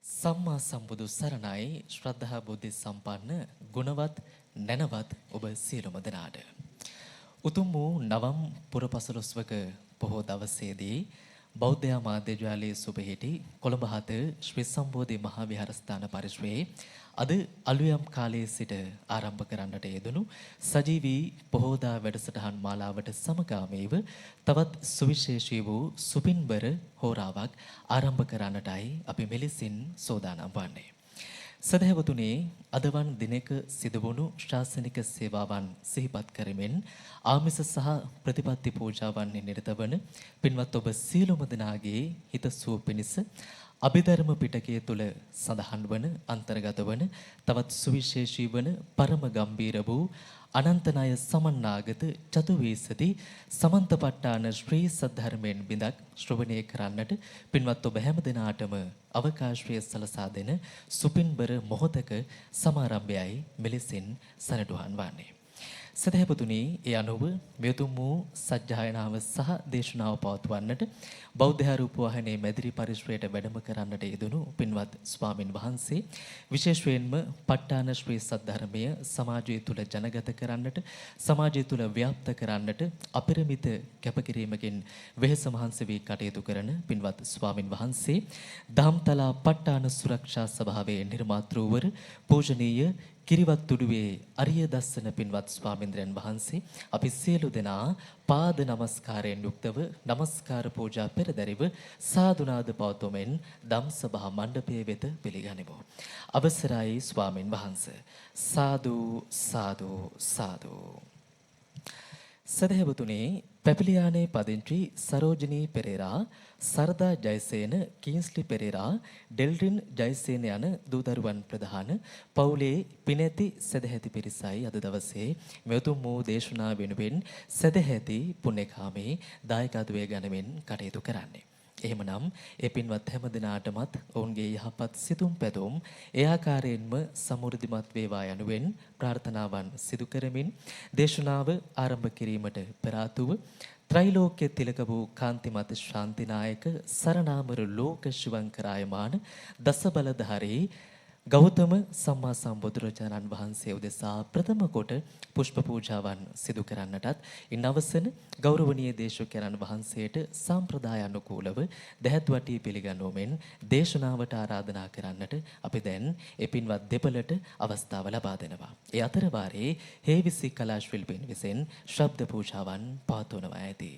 සම්මා සම්බුදු සරණයි ශ්‍රද්ධා බුද්ධ සම්පන්න ගුණවත් නැනවත් ඔබ සියලුම දෙනාට උතුම් වූ නවම් පුරපසළොස්වක පොහොය දවසේදී බෞද්ධ මාධ්‍ය ජාලයේ සුබහිටි කොළඹ 7 ශ්‍රී සම්බෝධි මහා විහාරස්ථාන පරිශ්‍රයේ අද අලුයම් කාලයේ සිට ආරම්භ කරන්නට යෙදුණු සජීවී පොහෝදා වැඩසටහන් මාලාවට සමගාමීව තවත් සුවිශේෂී වූ සුපින්බර හෝරාවක් ආරම්භ කරන්නටයි අපි මෙලෙසින් සෝදානම් වන්නේ. සදහැවතුනේ අදවන් දිනක සිදුවුණු ශාසනික සේවාවන් සිහිපත් කරමින් ආමිස සහ ප්‍රතිපත්ති පූජාවන්හි නිරත වන පින්වත් ඔබ සියලුම දෙනාගේ හිතසුව පිණිස අභිධර්ම පිටකයේ තුල සඳහන් වන අන්තර්ගත වන තවත් සුවිශේෂී වන පරම ගම්බීර වූ අනන්තනාය සමන්නාගත චතුවීසති සමන්තපට්ඨාන ශ්‍රී සද්ධර්මයෙන් බිඳක් ශ්‍රවණය කරන්නට පින්වත් ඔබ හැම දිනාටම අවකාශය සලසා දෙන සුපින්බර මොහොතක සමාරම්භයයි මෙලෙසින් සනටුහන් වන්නේ. සදහැපතුනි ඒ අනුව මෙතුම් වූ සජ්ජායනාව සහ දේශනාව පවත්වන්නට බෞද්ධ රූපවාහිනී මැදිරි පරිශ්‍රයට වැඩම කරන්නට යෙදුණු පින්වත් ස්වාමින් වහන්සේ විශේෂයෙන්ම ප ဋ ාණ ශ්‍රී සද්ධර්මය සමාජය තුල ජනගත කරන්නට සමාජය තුල ව්‍යාප්ත කරන්නට අපරිමිත කැපකිරීමකින් වෙහෙස මහන්සි වී කටයුතු කරන පින්වත් ස්වාමින් වහන්සේ දහම්තලා ප ဋ ාණ සුරක්ෂා සභාවේ නිර්මාතෘවර පූජනීය කිරිවත්තුඩුවේ අරිය දස්සන පින්වත් ස්වාමීන්ද්‍රයන් වහන්සේ අපි සියලු දෙනා පාද නමස්කාරයෙන් යුක්තව නමස්කාර පූජා පෙරදරිව සාදුනාද පවතුමෙන් ධම් සභා මණ්ඩපයේ වෙත පිළිගනිමු. අවසරයි ස්වාමින් වහන්සේ. සාදු සාදු සාදු. සදහැවතුනේ පැපිලියානේ පදිංචි සරෝජිනී පෙරේරා සරදා ජයසේන කීන්ස්ලි පෙරේරා ඩෙල්රින් ජයසේන යන දූදරුවන් ප්‍රධාන පවුලේ පිනැති සදැහැති පිරිසයි අද දවසේ මෙතුම් වූ දේශනා වෙනුවෙන් සදැහැති පුණ්‍යකාමී දායකත්වයේ ගනිමින් කටයුතු කරන්නේ. එහෙමනම් ඒ පින්වත් හැම දිනාටමත් ඔවුන්ගේ යහපත් සිතුම් පැතුම් ඒ ආකාරයෙන්ම සමෘද්ධිමත් වේවා යනුවෙන් ප්‍රාර්ථනාවන් සිදු කරමින් දේශනාව ආරම්භ කිරීමට පෙර ආතුව ත්‍රිලෝක්‍ය තිලක වූ කාන්තිමත් ශාන්තිනායක සරණාමර ලෝක ශිවංකරායමාන දස බලධාරී ගෞතම සම්මා සම්බුදුරජාණන් වහන්සේ උදෙසා ප්‍රථම කොට පුෂ්ප පූජාවන් සිදු කරන්නටත් ඉන් අවසන ගෞරවනීය දේශකයන්න් වහන්සේට සම්ප්‍රදාය අනුකූලව දැහැත් වටී පිළිගන්වමින් දේශනාවට ආරාධනා කරන්නට අපි දැන් ඒ පින්වත් දෙපළට අවස්ථාව ලබා දෙනවා. ඒ අතර වාරයේ හේවිසි කලා ශිල්පීන් විසින් ශබ්ද පූජාවන් පවත්වනවා ඇති.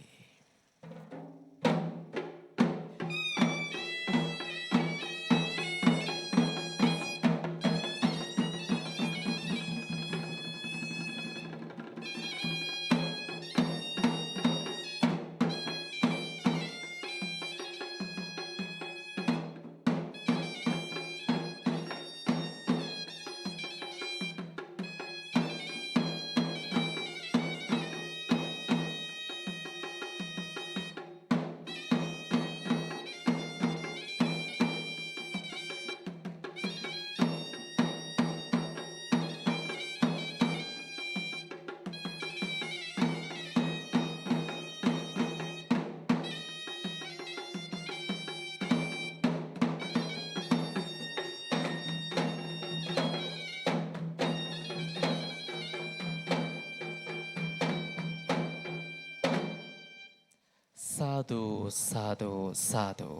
සාදු සාදු සාදු.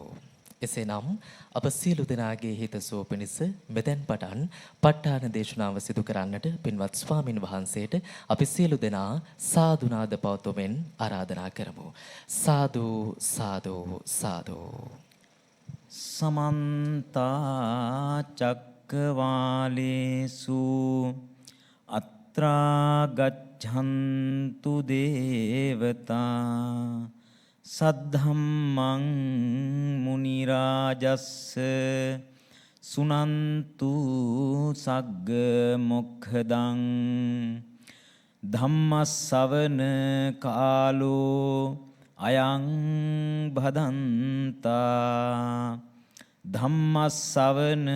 එසේනම් අප සියලු දෙනාගේ හිතසුව පිණිස මෙතෙන් පටන් ප ဋ ාණ දේශනාව සිදු කරන්නට පින්වත් ස්වාමින් වහන්සේට අපි සියලු දෙනා සාදුනාද පවතුමෙන් ආරාධනා කරමු. සාදු සාදු සාදු. සමන්ත චක්කවාලේසු අත්‍රා ගච්ඡන්තු දේවතා සද්ධම්මං මුනි රාජස්ස සුනන්තු සග්ග මොක්ඛදං ධම්මස්සවන කාලෝ අයං භදන්තා ධම්මස්සවන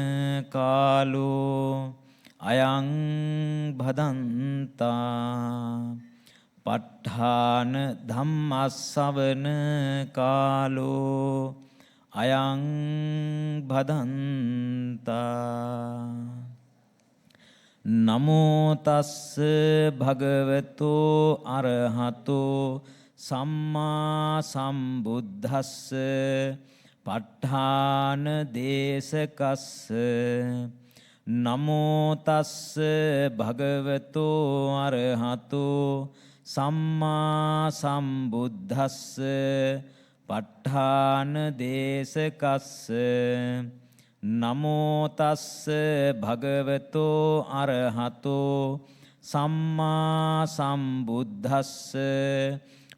කාලෝ අයං භදන්තා ප ဋ ාණ ධම්මස්සවන කාලෝ අයං භදන්තා නමෝ තස්ස භගවතෝ අරහතෝ සම්මා සම්බුද්දස්ස ප ဋ ාණ දේශකස්ස නමෝ තස්ස භගවතෝ අරහතෝ සම්මා සම්බුද්දස්ස ප ဋ ාණ දේශකස්ස නමෝ තස්ස භගවතෝ අරහතෝ සම්මා සම්බුද්දස්ස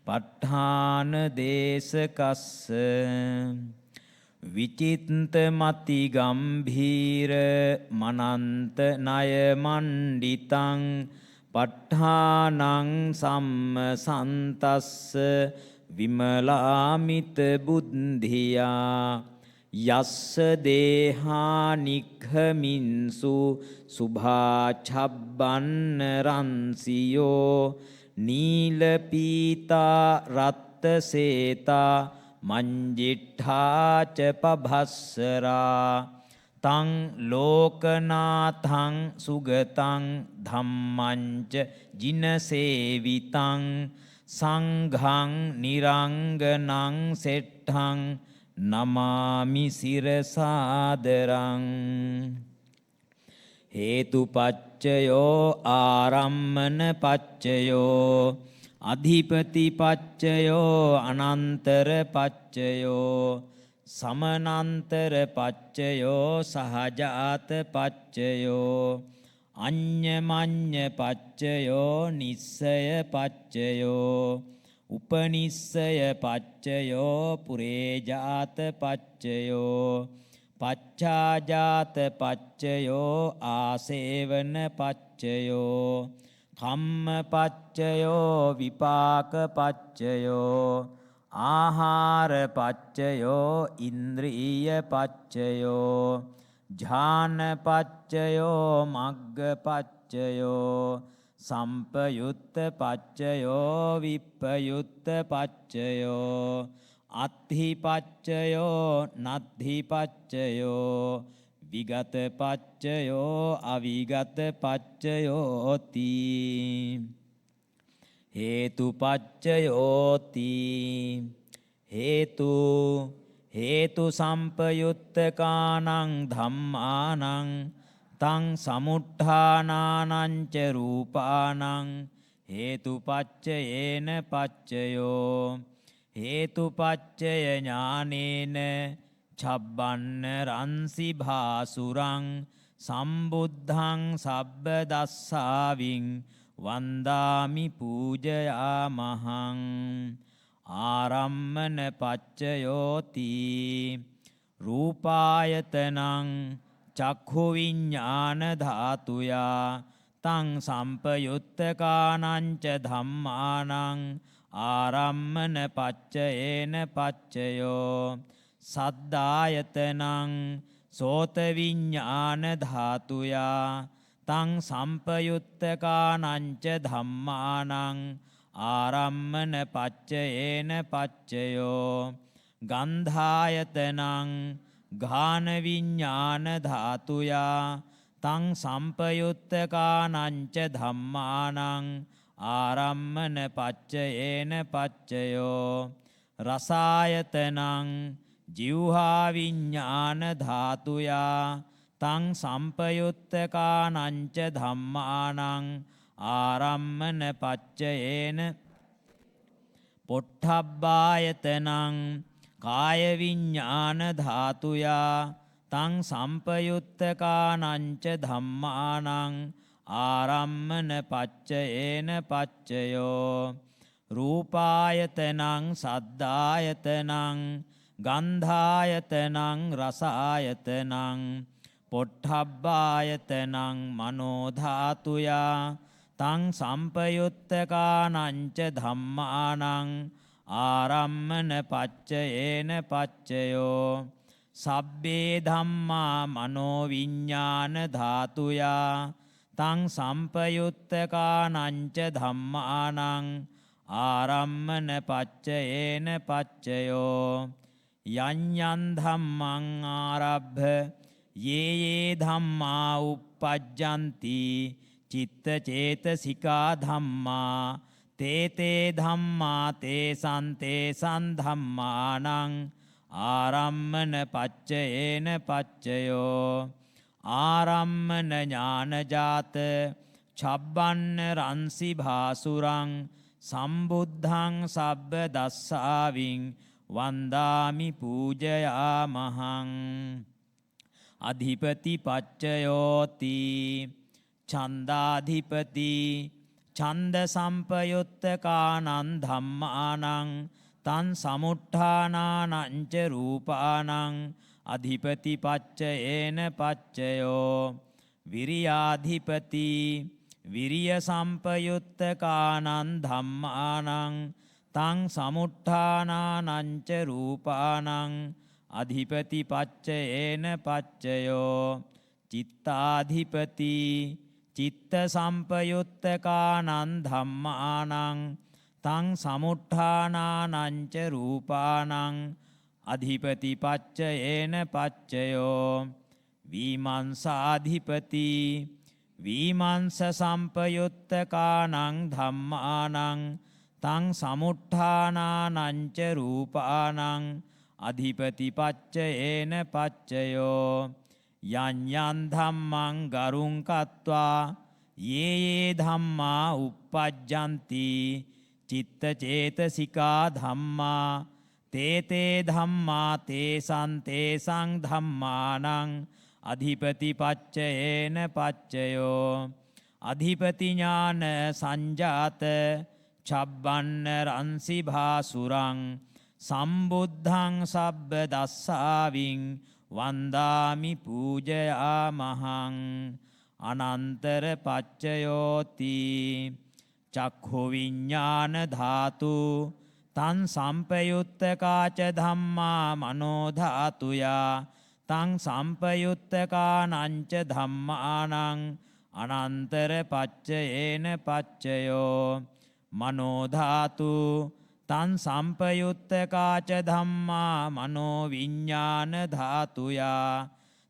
ප ဋ ාණ දේශකස්ස විචිත්ත මති ගම්භීර මනන්ත ණය මණ්ඩිතං ප ဋ ාණං සම්මසන්තස්ස විමලාමිත බුද්ධියා යස්ස දේහානික්ඛමින්සු සුභාචබ්බන්න රන්සියෝ නීල පීතා රත්ත සේතා මංජිට්ඨාච පභස්සරා තං ලෝකනාථං සුගතං ධම්මංච ජිනසේවිතං සංඝං නිරංගනං සෙට්ඨං නමාමි සිරසාදරං හේතුපච්චයෝ ආරම්මන පච්චයෝ අධිපති පච්චයෝ අනන්තර පච්චයෝ සමනන්තර පච්චයෝ සහජාත පච්චයෝ අඤ්ඤමඤ්ඤ පච්චයෝ නිස්සය පච්චයෝ උපනිස්සය පච්චයෝ පුරේජාත පච්චයෝ පච්චාජාත පච්චයෝ ආසේවන පච්චයෝ කම්ම පච්චයෝ විපාක පච්චයෝ ආහාර පච්චයෝ ඉන්ද්‍රිය පච්චයෝ ඥාන පච්චයෝ මග්ග පච්චයෝ සම්පයුත්ත පච්චයෝ විප්පයුත්ත පච්චයෝ අත්ථි පච්චයෝ නත්ථි පච්චයෝ විගත පච්චයෝ අවිගත පච්චයෝති හේතු පච්චයෝති හේතු සම්පයුත්තකානං ධම්මානං තං සමුට්ඨානානං ච රූපානං හේතුපච්චයේන පච්චයෝ හේතුපච්චය ඥානේන චබ්බන්න රන්සි භාසුරං සම්බුද්ධං සබ්බ දස්සාවින් වන්දාමි පූජයාමහං ආරම්මන පච්චයෝති රූපායතනං චක්ඛු විඤ්ඤාණ ධාතුයා තං සම්පයුත්තකානං ච ධම්මානං ආරම්මන පච්චයේන පච්චයෝ සද්දායතනං සෝත විඤ්ඤාණ ධාතුයා තං සම්පයුත්තකානං ච ධම්මානං ආරම්මන පච්චයේන පච්චයෝ ගන්ධායතනං ඝාන විඤ්ඤාණ ධාතුයා තං සම්පයුත්තකානං ච ධම්මානං ආරම්මන පච්චයේන පච්චයෝ රසායතනං ජීවහා විඤ්ඤාණ ධාතුයා තං සම්පයුත්තකානං ච ධම්මානං ආරම්මන පච්චයේන පොට්ඨබ්බායතනං කාය විඤ්ඤාණ ධාතුයා තං සම්පයුත්තකානං ච ධම්මානං ආරම්මන පච්චයේන පච්චයෝ රූපායතනං සද්දායතනං ගන්ධායතනං රසායතනං පොට්ඨබ්බායතනං මනෝ ධාතුයා තං සම්පයුත්තකානං ච ධම්මානං ආරම්මන පච්චයේන පච්චයෝ සබ්බේ ධම්මා මනෝ විඤ්ඤාණ ධාතුයා තං සම්පයුත්තකානං ච ධම්මානං ආරම්මන පච්චයේන පච්චයෝ යඤ්ඤං ධම්මං ආරබ්භ යේ ධම්මා uppajjanti චිත්ත චේතසිකා ධම්මා තේ ධම්මා තේසං ධම්මානං ආරම්මන පච්චයේන පච්චයෝ ආරම්මන ඥානජාත චබ්බන්න රන්සි භාසුරං සම්බුද්ධං සබ්බ දස්සාවින් වන්දාමි පූජයාමහං අධිපති පච්චයෝති ඡන්දාධිපති ඡන්ද සම්පයුත්තකානං ධම්මානං තං සමුට්ඨානානං ච රූපානං අධිපති පච්චයේන පච්චයෝ විරියාධිපති විරිය සම්පයුත්තකානං ධම්මානං තං සමුට්ඨානානං ච රූපානං අධිපති පච්චයේන පච්චයෝ චිත්තාධිපති චිත්ත සම්පයුත්තකානං ධම්මානං තං සමුට්ඨානානං ච රූපානං අධිපති පච්චයේන පච්චයෝ විමංසාධිපති විමංස සම්පයුත්තකානං ධම්මානං තං සමුට්ඨානානං ච රූපානං අධිපති පච්චයේන පච්චයෝ යඤ්ඤං ධම්මං ගරුං කତ୍වා යේ ධම්මා uppajjanti චිත්ත චේතසිකා ධම්මා තේ ධම්මා තේසං ධම්මානං අධිපති පච්චයේන පච්චයෝ අධිපති ඥාන සංජාත චබ්බන්න රන්සි භාසුරං සම්බුද්ධං සබ්බ දස්සාවින් වන්දාමි පූජයාමහං අනන්තර පච්චයෝති චක්ඛු විඤ්ඤාණ ධාතු තං සම්පයුත්තකාච ධම්මා මනෝ ධාතුයා තං සම්පයුත්තකානං ච ධම්මානං අනන්තර පච්චයේන පච්චයෝ මනෝ ධාතු තං සම්පයුත්තකාච ධම්මා මනෝ විඤ්ඤාණ ධාතුයා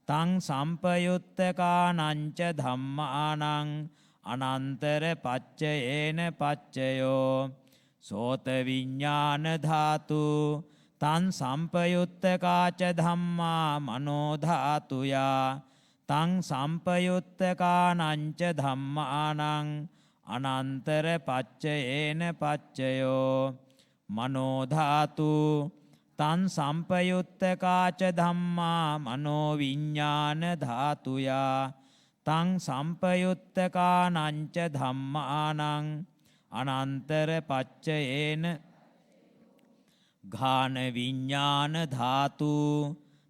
තං සම්පයුත්තකානං ච ධම්මානං අනන්තර පච්චයේන පච්චයෝ සෝත විඤ්ඤාණ ධාතු තං සම්පයුත්තකාච ධම්මා මනෝ ධාතුයා තං සම්පයුත්තකානං ච ධම්මානං අනන්තර පච්චයේන පච්චයෝ මනෝ ධාතු තං සම්පයුත්තකාච ධම්මා මනෝ විඤ්ඤාණ ධාතුයා තං සම්පයුත්තකානං ච ධම්මානං අනන්තර පච්චයේන ඝාන විඤ්ඤාණ ධාතු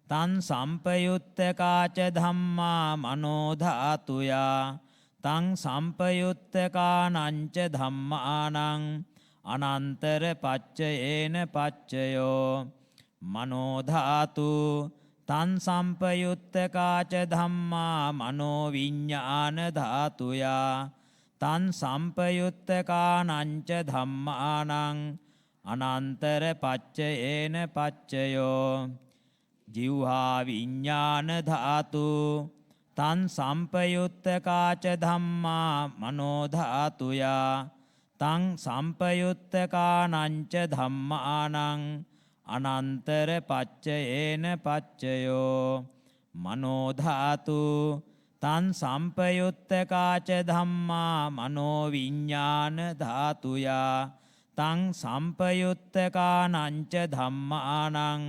තං සම්පයුත්තකාච ධම්මා මනෝ ධාතුයා තං සම්පයුත්තකානං ච ධම්මානං අනන්තර පච්චයේන පච්චයෝ මනෝ ධාතු තං සම්පයුත්තකාච ධම්මා මනෝ විඤ්ඤාණ ධාතුයා තං සම්පයුත්තකානං ච ධම්මානං අනන්තර පච්චයේන පච්චයෝ ජීවහා විඤ්ඤාණ ධාතු තං සම්පයුත්තකාච ධම්මා මනෝ ධාතුයා තං සම්පයුත්තකානං ච ධම්මානං අනන්තර පච්චයේන පච්චයෝ මනෝ ධාතු තං සම්පයුත්තකාච ධම්මා මනෝ විඤ්ඤාණ ධාතුයා තං සම්පයුත්තකානං ච ධම්මානං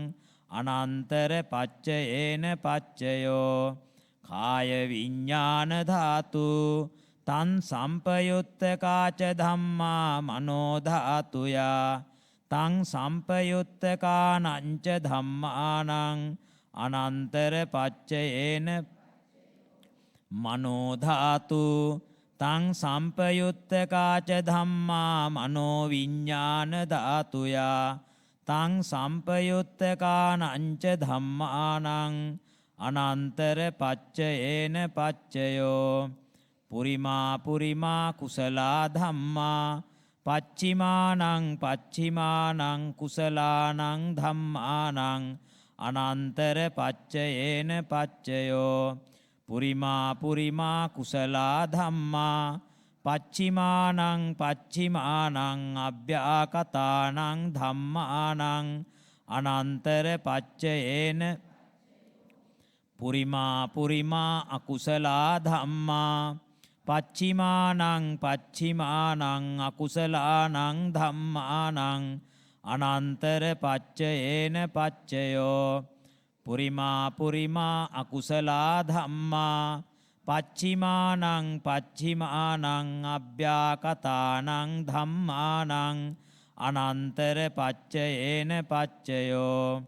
අනන්තර පච්චයේන පච්චයෝ කාය විඤ්ඤාණ ධාතු තං සම්පයුත්තකාච ධම්මා මනෝ ධාතුයා තං සම්පයුත්තකානං ච ධම්මානං අනන්තර පච්චයේන මනෝ ධාතු තං සම්පයුත්තකාච ධම්මා මනෝ විඤ්ඤාණ ධාතුයා තං සම්පයුත්තකානං ච ධම්මානං අනන්තර පච්චයේන පච්චයෝ පුරිමා පුරිමා කුසලා ධම්මා පච්චිමානං පච්චිමානං කුසලානං ධම්මානං අනන්තර පච්චයේන පච්චයෝ පුරිමා පුරිමා කුසලා ධම්මා පච්චිමානං පච්චිමානං අභ්‍යාකතානං ධම්මානං අනන්තර පච්චයේන පුරිමා පුරිමා අකුසලා ධම්මා පච්චිමානං පච්චිමානං අකුසලානං ධම්මානං අනන්තර පච්චයේන පච්චයෝ පුරිමා පුරිමා අකුසලා ධම්මා පච්චිමානං පච්චිමානං අභ්‍යාකතානං ධම්මානං අනන්තර පච්චයේන පච්චයෝ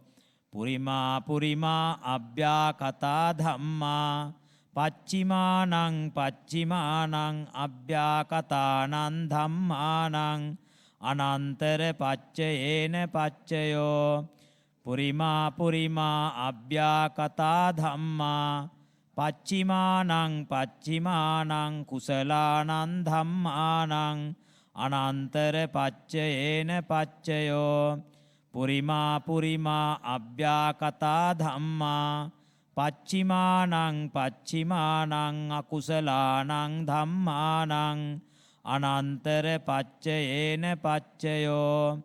පුරිමා පුරිමා අභ්‍යාකතා ධම්මා පච්චිමානං පච්චිමානං අභ්‍යාකතානං ධම්මානං අනන්තර පච්චයේන පච්චයෝ පුරිමා පුරිමා අභ්‍යාකතා ධම්මා පච්චිමානං පච්චිමානං කුසලානං ධම්මානං අනන්තර පච්චයේන පච්චයෝ පුරිමා පුරිමා අභ්‍යාකතා ධම්මා පච්චිමානං පච්චිමානං අකුසලානං ධම්මානං අනන්තර පච්චයේන පච්චයෝ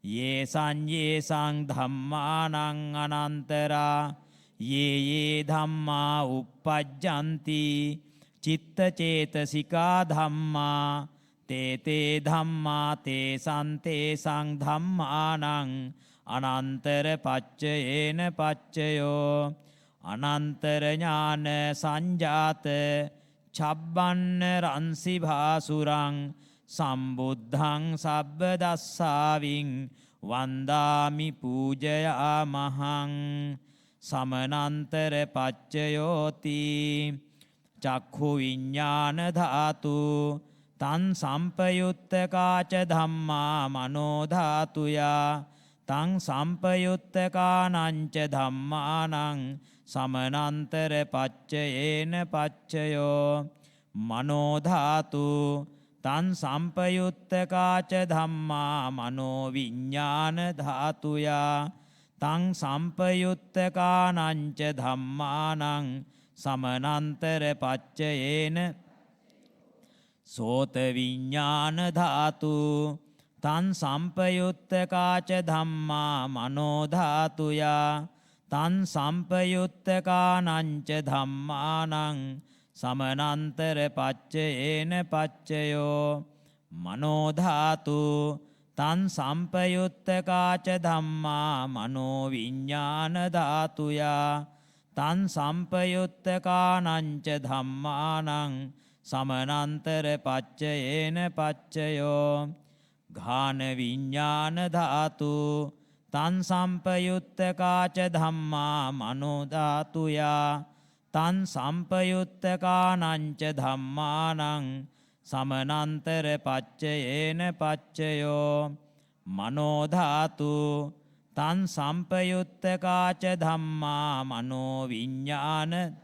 යේසං යේසං ධම්මානං අනන්තරා යේ ධම්මා uppajjanti චිත්තචේතසිකා ධම්මා තේ ධම්මා තේසං තේසං ධම්මානං අනන්තර පච්චයේන පච්චයෝ අනන්තර ඥාන සංජාත චබ්බන්න රන්සි භාසුරං සම්බුද්ධං සබ්බ දස්සාවින් වන්දාමි පූජයාමහං සමනන්තර පච්චයෝති චක්ඛු විඤ්ඤාණ ධාතු තං සම්පයුත්තකාච ධම්මා මනෝ ධාතුයා තං සම්පයුත්තකානංච ධම්මානං සමනන්තර පච්චයේන පච්චයෝ මනෝ ධාතු තං සම්පයුත්තකාච ධම්මා මනෝ විඤ්ඤාණ ධාතුයා තං සම්පයුත්තකානංච ධම්මානං සමනන්තර පච්චයේන සෝත විඤ්ඤාණ ධාතු තං සම්පයුත්තකාච ධම්මා මනෝ ධාතුයා තං සම්පයුත්තකානංච ධම්මානං සමනන්තර පච්චයේන පච්චයෝ මනෝ ධාතු තං සම්පයුත්තකාච ධම්මා මනෝ විඤ්ඤාණ ධාතුයා තං සම්පයුත්තකානංච ධම්මානං සමනන්තර පච්චයේන පච්චයෝ ඝාන විඤ්ඤාණ ධාතු තං සම්පයුත්තකාච ධම්මා මනෝ ධාතුයා තං සම්පයුත්තකානංච ධම්මානං සමනන්තර පච්චයේන පච්චයෝ මනෝ ධාතු තං සම්පයුත්තකාච ධම්මා මනෝ විඤ්ඤාණ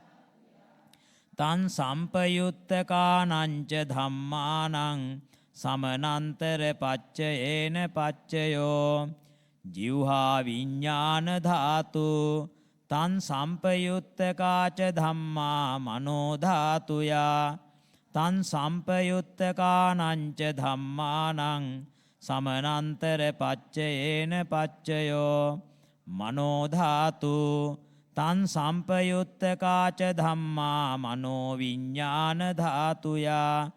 තං සම්පයුත්තකානංච ධම්මානං සමනන්තර පච්චයේන පච්චයෝ ජිව්හා විඤ්ඤාණ ධාතු තං සම්පයුත්තකාච ධම්මා මනෝ ධාතුයා තං සම්පයුත්තකානංච ධම්මානං සමනන්තර පච්චයේන පච්චයෝ මනෝ ධාතු තං සම්පයුත්තකාච ධම්මා මනෝ විඤ්ඤාණ ධාතුයා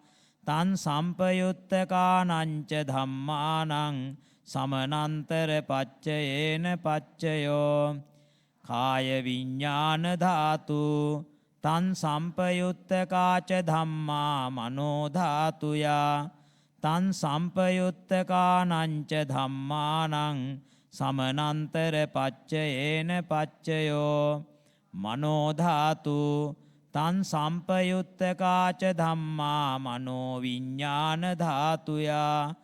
තං සම්පයුත්තකානංච ධම්මානං සමනන්තර පච්චයේන පච්චයෝ කාය විඤ්ඤාණ ධාතු තං සම්පයුත්තකාච ධම්මා මනෝ ධාතුයා තං සම්පයුත්තකානංච ධම්මානං සමනන්තර පච්චයේන පච්චයෝ මනෝ ධාතු තං සම්පයුත්තකාච ධම්මා මනෝ විඤ්ඤාණ ධාතුයා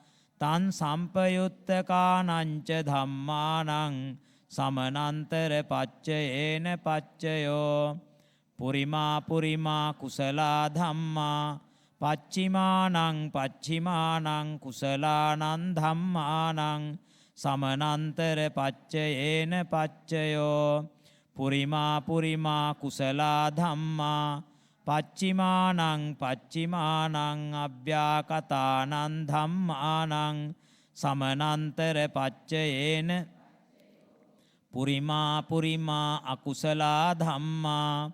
තං සම්පයුත්තකානංච ධම්මානං සමනන්තර පච්චයේන පච්චයෝ පුරිමා පුරිමා කුසලා ධම්මා පච්චිමානං පච්චිමානං කුසලානං ධම්මානං සමනන්තර පච්චයේන පච්චයෝ පුරිමා පුරිමා කුසලා ධම්මා පච්චිමානං පච්චිමානං අභ්‍යාකතානං ධම්මානං සමනන්තර පච්චයේන පුරිමා පුරිමා අකුසලා ධම්මා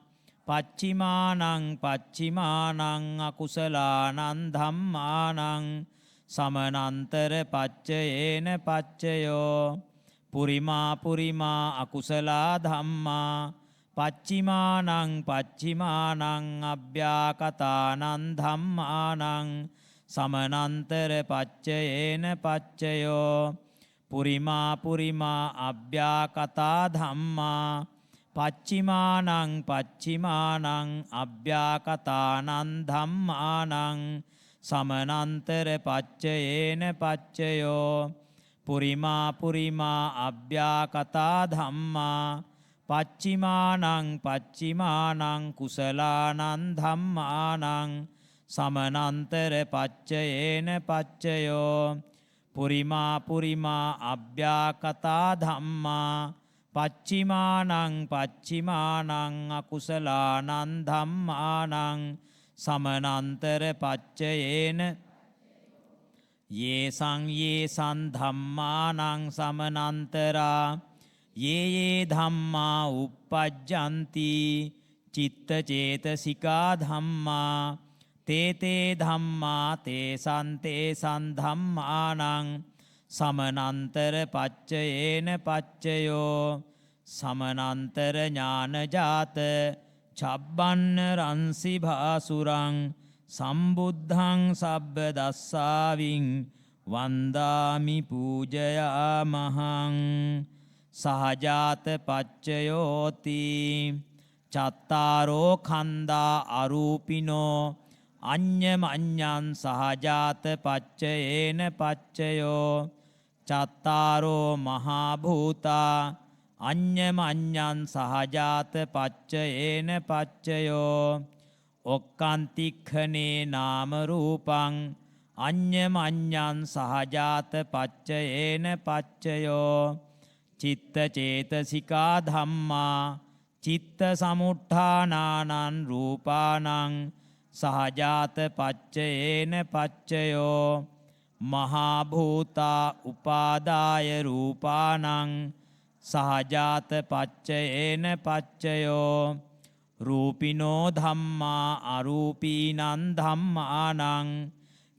පච්චිමානං පච්චිමානං අකුසලානං ධම්මානං සමනන්තර පච්චයේන පච්චයෝ පුරිමා පුරිමා අකුසලා ධම්මා පච්චිමානං පච්චිමානං අභ්‍යාකතානං ධම්මානං සමනන්තර පච්චයේන පච්චයෝ පුරිමා පුරිමා අභ්‍යාකතා ධම්මා පච්චිමානං පච්චිමානං අභ්‍යාකතානං ධම්මානං සමනන්තර පච්චයේන පච්චයෝ පුරිමා පුරිමා අභ්‍යාකතා ධම්මා පච්චිමානං පච්චිමානං කුසලානං ධම්මානං සමනන්තර පච්චයේන පච්චයෝ පුරිමා පුරිමා අභ්‍යාකතා ධම්මා පච්චිමානං පච්චිමානං අකුසලානං ධම්මානං සමනන්තර පච්චයේන යේසං යේසං ධම්මානං සමනන්තරා යේ ධම්මා uppajjanti චිත්ත චේතසිකා ධම්මා තේ ධම්මා තේසං ධම්මානං සමනන්තර පච්චයේන පච්චයෝ සමනන්තර ඥානජාත චබ්බන්න රන්සි භාසුරං සම්බුද්ධං සබ්බ දස්සාවින් වන්දාමි පූජයාමහං සහජාත පච්චයෝති චත්තාරෝ කන්දා අරූපිනෝ අඤ්ඤමඤ්ඤං සහජාත පච්චයේන පච්චයෝ චත්තාරෝ මහා භූතා අඤ්ඤමඤ්ඤං සහජාත පච්චයේන පච්චයෝ ඔක්කාන්තික්ඛනේ නාම රූපං අඤ්ඤමඤ්ඤං සහජාත පච්චයේන පච්චයෝ චිත්ත චේතසිකා ධම්මා චිත්ත සමුත්ථානානං රූපානං සහජාත පච්චයේන පච්චයෝ මහා භූතා උපාදාය රූපානං සහජාත පච්චයේන පච්චයෝ රූපිනෝ ධම්මා අරූපීනං ධම්මානං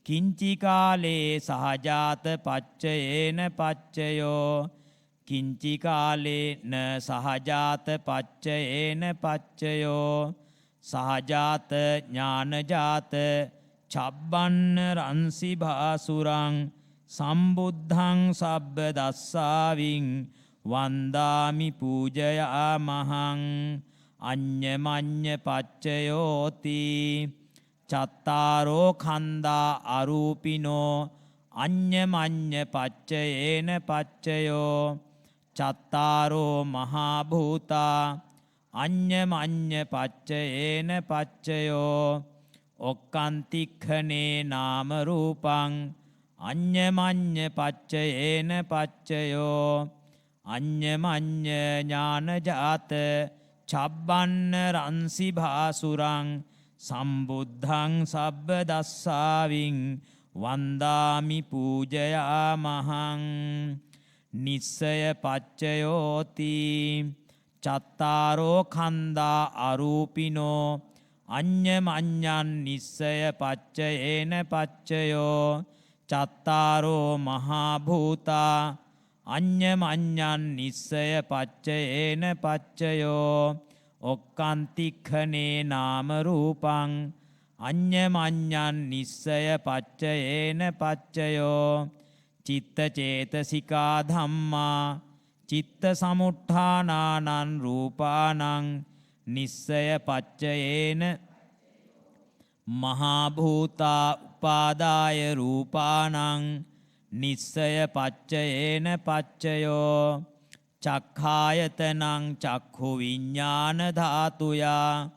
කිංචි කාලේ සහජාත පච්චයේන පච්චයෝ කිංචි කාලේ න සහජාත පච්චයේන පච්චයෝ සහජාත ඥානජාත චබ්බන්න රන්සි භාසුරං සම්බුද්ධං සබ්බ දස්සාවින් වන්දාමි පූජයාමහං අඤ්ඤමඤ්ඤ පච්චයෝති චත්තාරෝ කන්දා අරූපිනෝ අඤ්ඤමඤ්ඤ පච්චයේන පච්චයෝ චත්තාරෝ මහා භූතා අඤ්ඤමඤ්ඤ පච්චයේන පච්චයෝ ඔක්කාන්තික්ඛනේ නාම රූපං අඤ්ඤමඤ්ඤ පච්චයේන පච්චයෝ අඤ්ඤමඤ්ඤ ඥානජාත චබ්බන්න රන්සි භාසුරං සම්බුද්ධං සබ්බ දස්සාවින් වන්දාමි පූජයාමහං නිස්සය පච්චයෝති චත්තාරෝ කන්දා අරූපිනෝ අඤ්ඤමඤ්ඤං නිස්සය පච්චයේන පච්චයෝ චත්තාරෝ මහා භූතා අඤ්ඤමඤ්ඤං නිස්සය පච්චයේන පච්චයෝ ඔක්කාන්තික්ඛනේ නාම රූපං අඤ්ඤමඤ්ඤං නිස්සය පච්චයේන පච්චයෝ චිත්ත චේතසිකා ධම්මා චිත්ත සමුත්ථානානං රූපානං නිස්සය පච්චයේන මහා භූතා උපාදාය රූපානං නිස්සය පච්චයේන පච්චයෝ චක්ඛායතනං චක්ඛු විඤ්ඤාණ ධාතුයා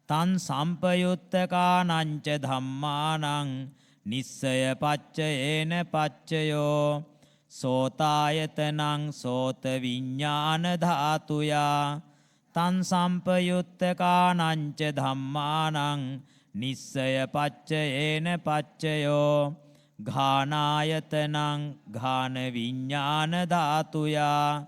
තන් සම්පයුත්තකානංච ධම්මානං නිස්සය පච්චයේන පච්චයෝ සෝතායතනං සෝත විඤ්ඤාණ ධාතුයා තන් සම්පයුත්තකානංච ධම්මානං නිස්සය පච්චයේන පච්චයෝ ඝානායතනං ඝාන විඤ්ඤාණ ධාතුයා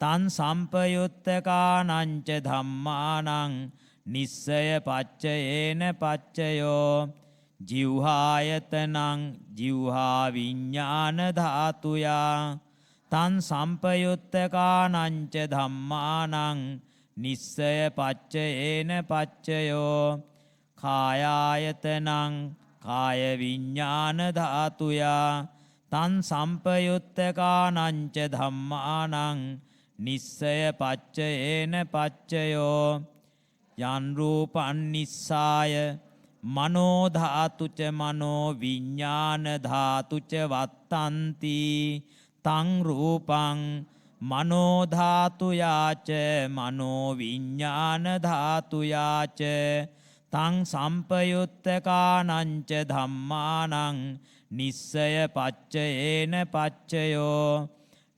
තන් සම්පයුත්තකානංච ධම්මානං නිස්සය පච්චයේන පච්චයෝ ජිව්හායතනං ජිව්හා විඤ්ඤාණ ධාතුයා තන් සම්පයුත්තකානංච ධම්මානං නිස්සය පච්චයේන පච්චයෝ කායායතනං කාය විඤ්ඤාණ ධාතුයා තන් සම්පයුත්තකානංච ධම්මානං නිස්සය පච්චයේන පච්චයෝ යන් රූපං නිස්සාය මනෝ ධාතුච මනෝ විඤ්ඤාණ ධාතුච වත්තන්ති තං රූපං මනෝ ධාතුයාච මනෝ විඤ්ඤාණ ධාතුයාච තං සම්පයුත්තකානංච ධම්මානං නිස්සය පච්චයේන පච්චයෝ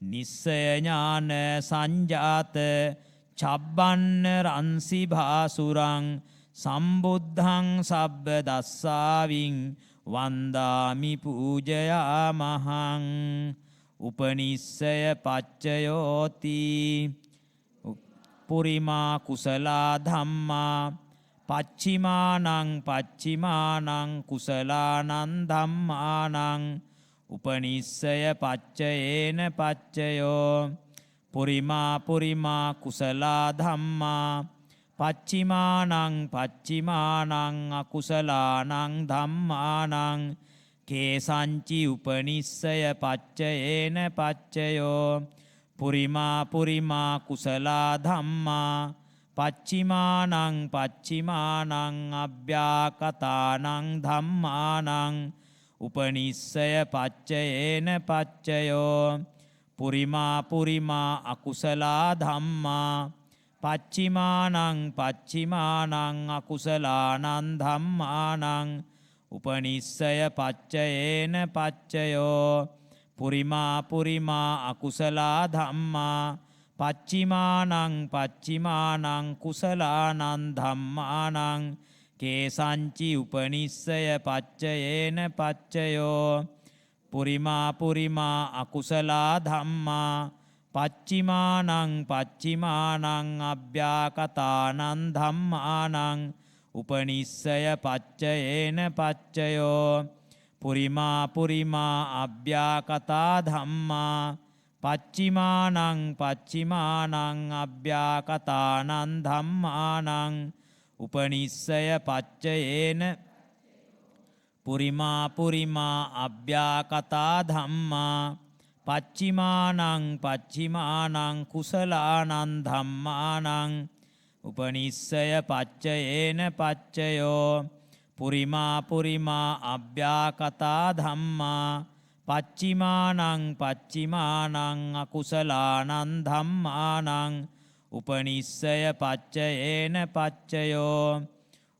නිස්සය ඥාන සංජාත චබ්බන්න රන්සි භාසුරං සම්බුද්ධං සබ්බ දස්සාවින් වන්දාමි පූජයාමහං උපනිස්සය පච්චයෝති පුරිමා කුසලා ධම්මා පච්චිමානං පච්චිමානං කුසලානං ධම්මානං උපනිස්සය පච්චයේන පච්චයෝ පුරිමා පුරිමා කුසලා ධම්මා පච්චිමානං පච්චිමානං අකුසලානං ධම්මානං කේසංචි උපනිස්සය පච්චයේන පච්චයෝ පුරිමා පුරිමා කුසලා ධම්මා පච්චිමානං පච්චිමානං අභ්‍යාකතානං ධම්මානං උපනිස්සය පච්චයේන පච්චයෝ පුරිමා පුරිමා අකුසලා ධම්මා පච්චිමානං පච්චිමානං අකුසලානං ධම්මානං උපනිස්සය පච්චයේන පච්චයෝ පුරිමා පුරිමා අකුසලා ධම්මා පච්චිමානං පච්චිමානං කුසලානං ධම්මානං කේසංචි උපනිස්සය පච්චයේන පච්චයෝ පුරිමා පුරිමා අකුසලා ධම්මා පච්චිමානං පච්චිමානං අභ්‍යාකතානං ධම්මානං උපනිස්සය පච්චයේන පච්චයෝ පුරිමා පුරිමා අභ්‍යාකතා ධම්මා පච්චිමානං පච්චිමානං අභ්‍යාකතානං ධම්මානං උපනිස්සය පච්චයේන පුරිමා පුරිමා අභ්‍යාකතා ධම්මා පච්චිමානං පච්චිමානං කුසලානං ධම්මානං උපනිස්සය පච්චයේන පච්චයෝ පුරිමා පුරිමා අභ්‍යාකතා ධම්මා පච්චිමානං පච්චිමානං අකුසලානං ධම්මානං උපනිස්සය පච්චයේන පච්චයෝ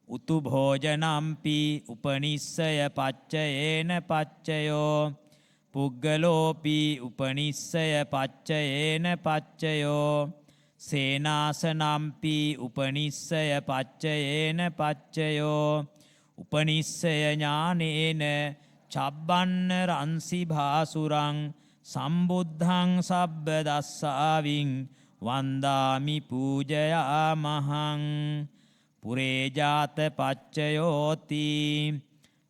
උතු භෝජනම්පි උපනිස්සය පච්චයේන පච්චයෝ පුග්ගලෝපි උපනිස්සය පච්චයේන පච්චයෝ සේනාසනම්පි උපනිස්සය පච්චයේන පච්චයෝ උපනිස්සය ඥානේන චබ්බන්න රන්සි භාසුරං සම්බුද්ධං සබ්බ දස්සාවින් වන්දාමි පූජයාමහං පුරේජාත පච්චයෝති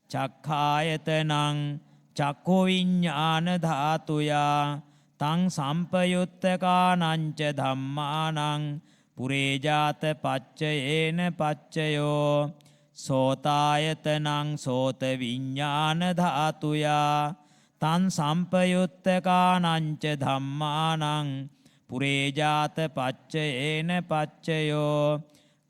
චක්ඛායතනං චක්ඛු විඤ්ඤාණ ධාතුයා තං සම්පයුත්තකානංච ධම්මානං පුරේජාත පච්චයේන පච්චයෝ සෝතායතනං සෝත විඤ්ඤාණ ධාතුයා තං සම්පයුත්තකානංච ධම්මානං පුරේජාත පච්චයේන පච්චයෝ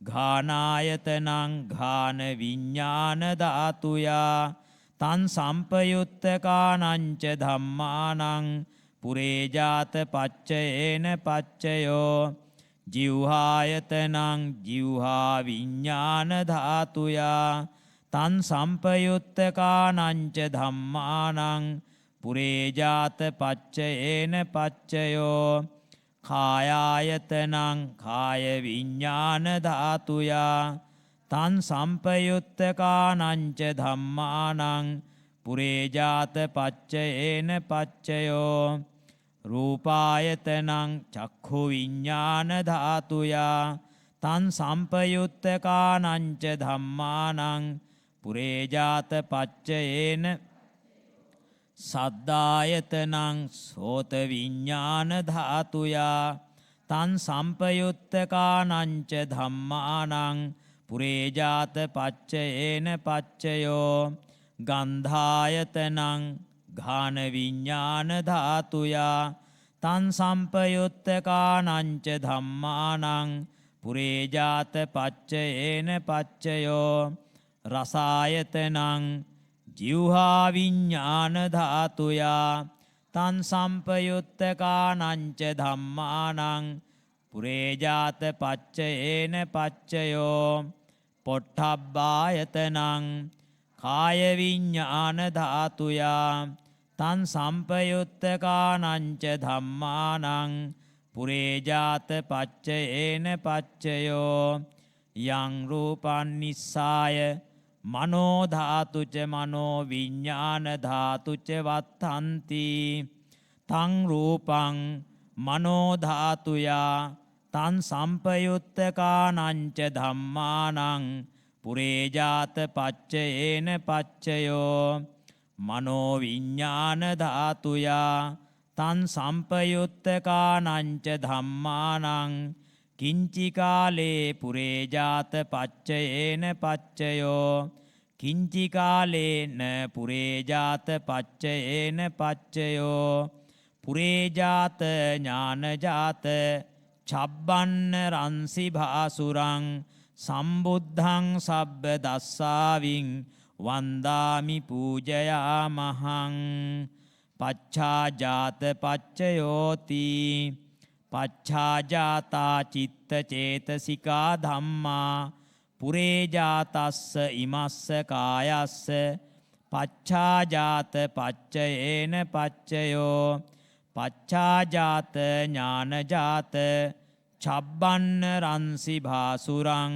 ඝානායතනං ඝාන විඤ්ඤාණ ධාතුයා තං සම්පයුත්තකානංච ධම්මානං පුරේජාත පච්චයේන පච්චයෝ ජිව්හායතනං ජිව්හා විඤ්ඤාණ ධාතුයා තං සම්පයුත්තකානංච ධම්මානං පුරේජාත පච්චයේන පච්චයෝ කායායතනං කාය විඤ්ඤාණ ධාතුයා තං සම්පයුත්තකානංච ධම්මානං පුරේජාත පච්චයේන පච්චයෝ රූපායතනං චක්ඛු විඤ්ඤාණ ධාතුයා තං සම්පයුත්තකානංච ධම්මානං පුරේජාත පච්චයේන සද්ධායතනං සෝත විඤ්ඤාණ ධාතුයා තං සම්පයුත්තකානංච ධම්මානං පුරේජාත පච්චයේන පච්චයෝ ගන්ධායතනං ඝාන විඤ්ඤාණ ධාතුයා තං සම්පයුත්තකානංච ධම්මානං පුරේජාත පච්චයේන පච්චයෝ රසායතනං ජිව්හා විඤ්ඤාණ ධාතුයා තං සම්පයුත්තකානංච ධම්මානං පුරේජාත පච්චයේන පච්චයෝ පොට්ඨබ්බායතනං කාය විඤ්ඤාණ ධාතුයා තං සම්පයුත්තකානංච ධම්මානං පුරේජාත පච්චයේන පච්චයෝ යං රූපං නිස්සාය මනෝ ධාතුච මනෝ විඤ්ඤාණ ධාතුච වත්තන්ති තං රූපං මනෝ ධාතුයා තං සම්පයුත්තකානංච ධම්මානං පුරේජාත පච්චයේන පච්චයෝ මනෝ විඤ්ඤාණ ධාතුයා තං සම්පයුත්තකානංච ධම්මානං කිංචි කාලේ පුරේජාත පච්චයේන පච්චයෝ කිංචි කාලේන පුරේජාත පච්චයේන පච්චයෝ පුරේජාත ඥානජාත චබ්බන්න රන්සි භාසුරං සම්බුද්ධං සබ්බ දස්සාවින් වන්දාමි පූජයාමහං පච්ඡාජාත පච්චයෝති පච්ඡාජාතා චිත්ත චේතසිකා ධම්මා පුරේජාතස්ස ඉමස්ස කායස්ස පච්ඡාජාත පච්චයේන පච්චයෝ පච්ඡාජාත ඥානජාත චබ්බන්න රන්සි භාසුරං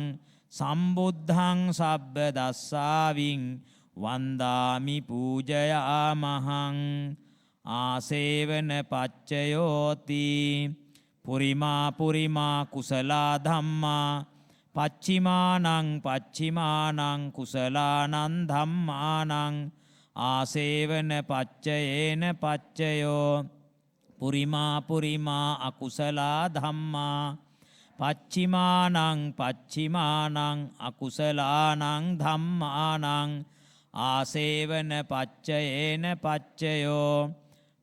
සම්බුද්ධං සබ්බ දස්සාවින් වන්දාමි පූජයාමහං ආසේවන පච්චයෝති පුරිමා පුරිමා කුසලා ධම්මා පච්චිමානං පච්චිමානං කුසලානං ධම්මානං ආසේවන පච්චයේන පච්චයෝ පුරිමා පුරිමා අකුසලා ධම්මා පච්චිමානං පච්චිමානං අකුසලානං ධම්මානං ආසේවන පච්චයේන පච්චයෝ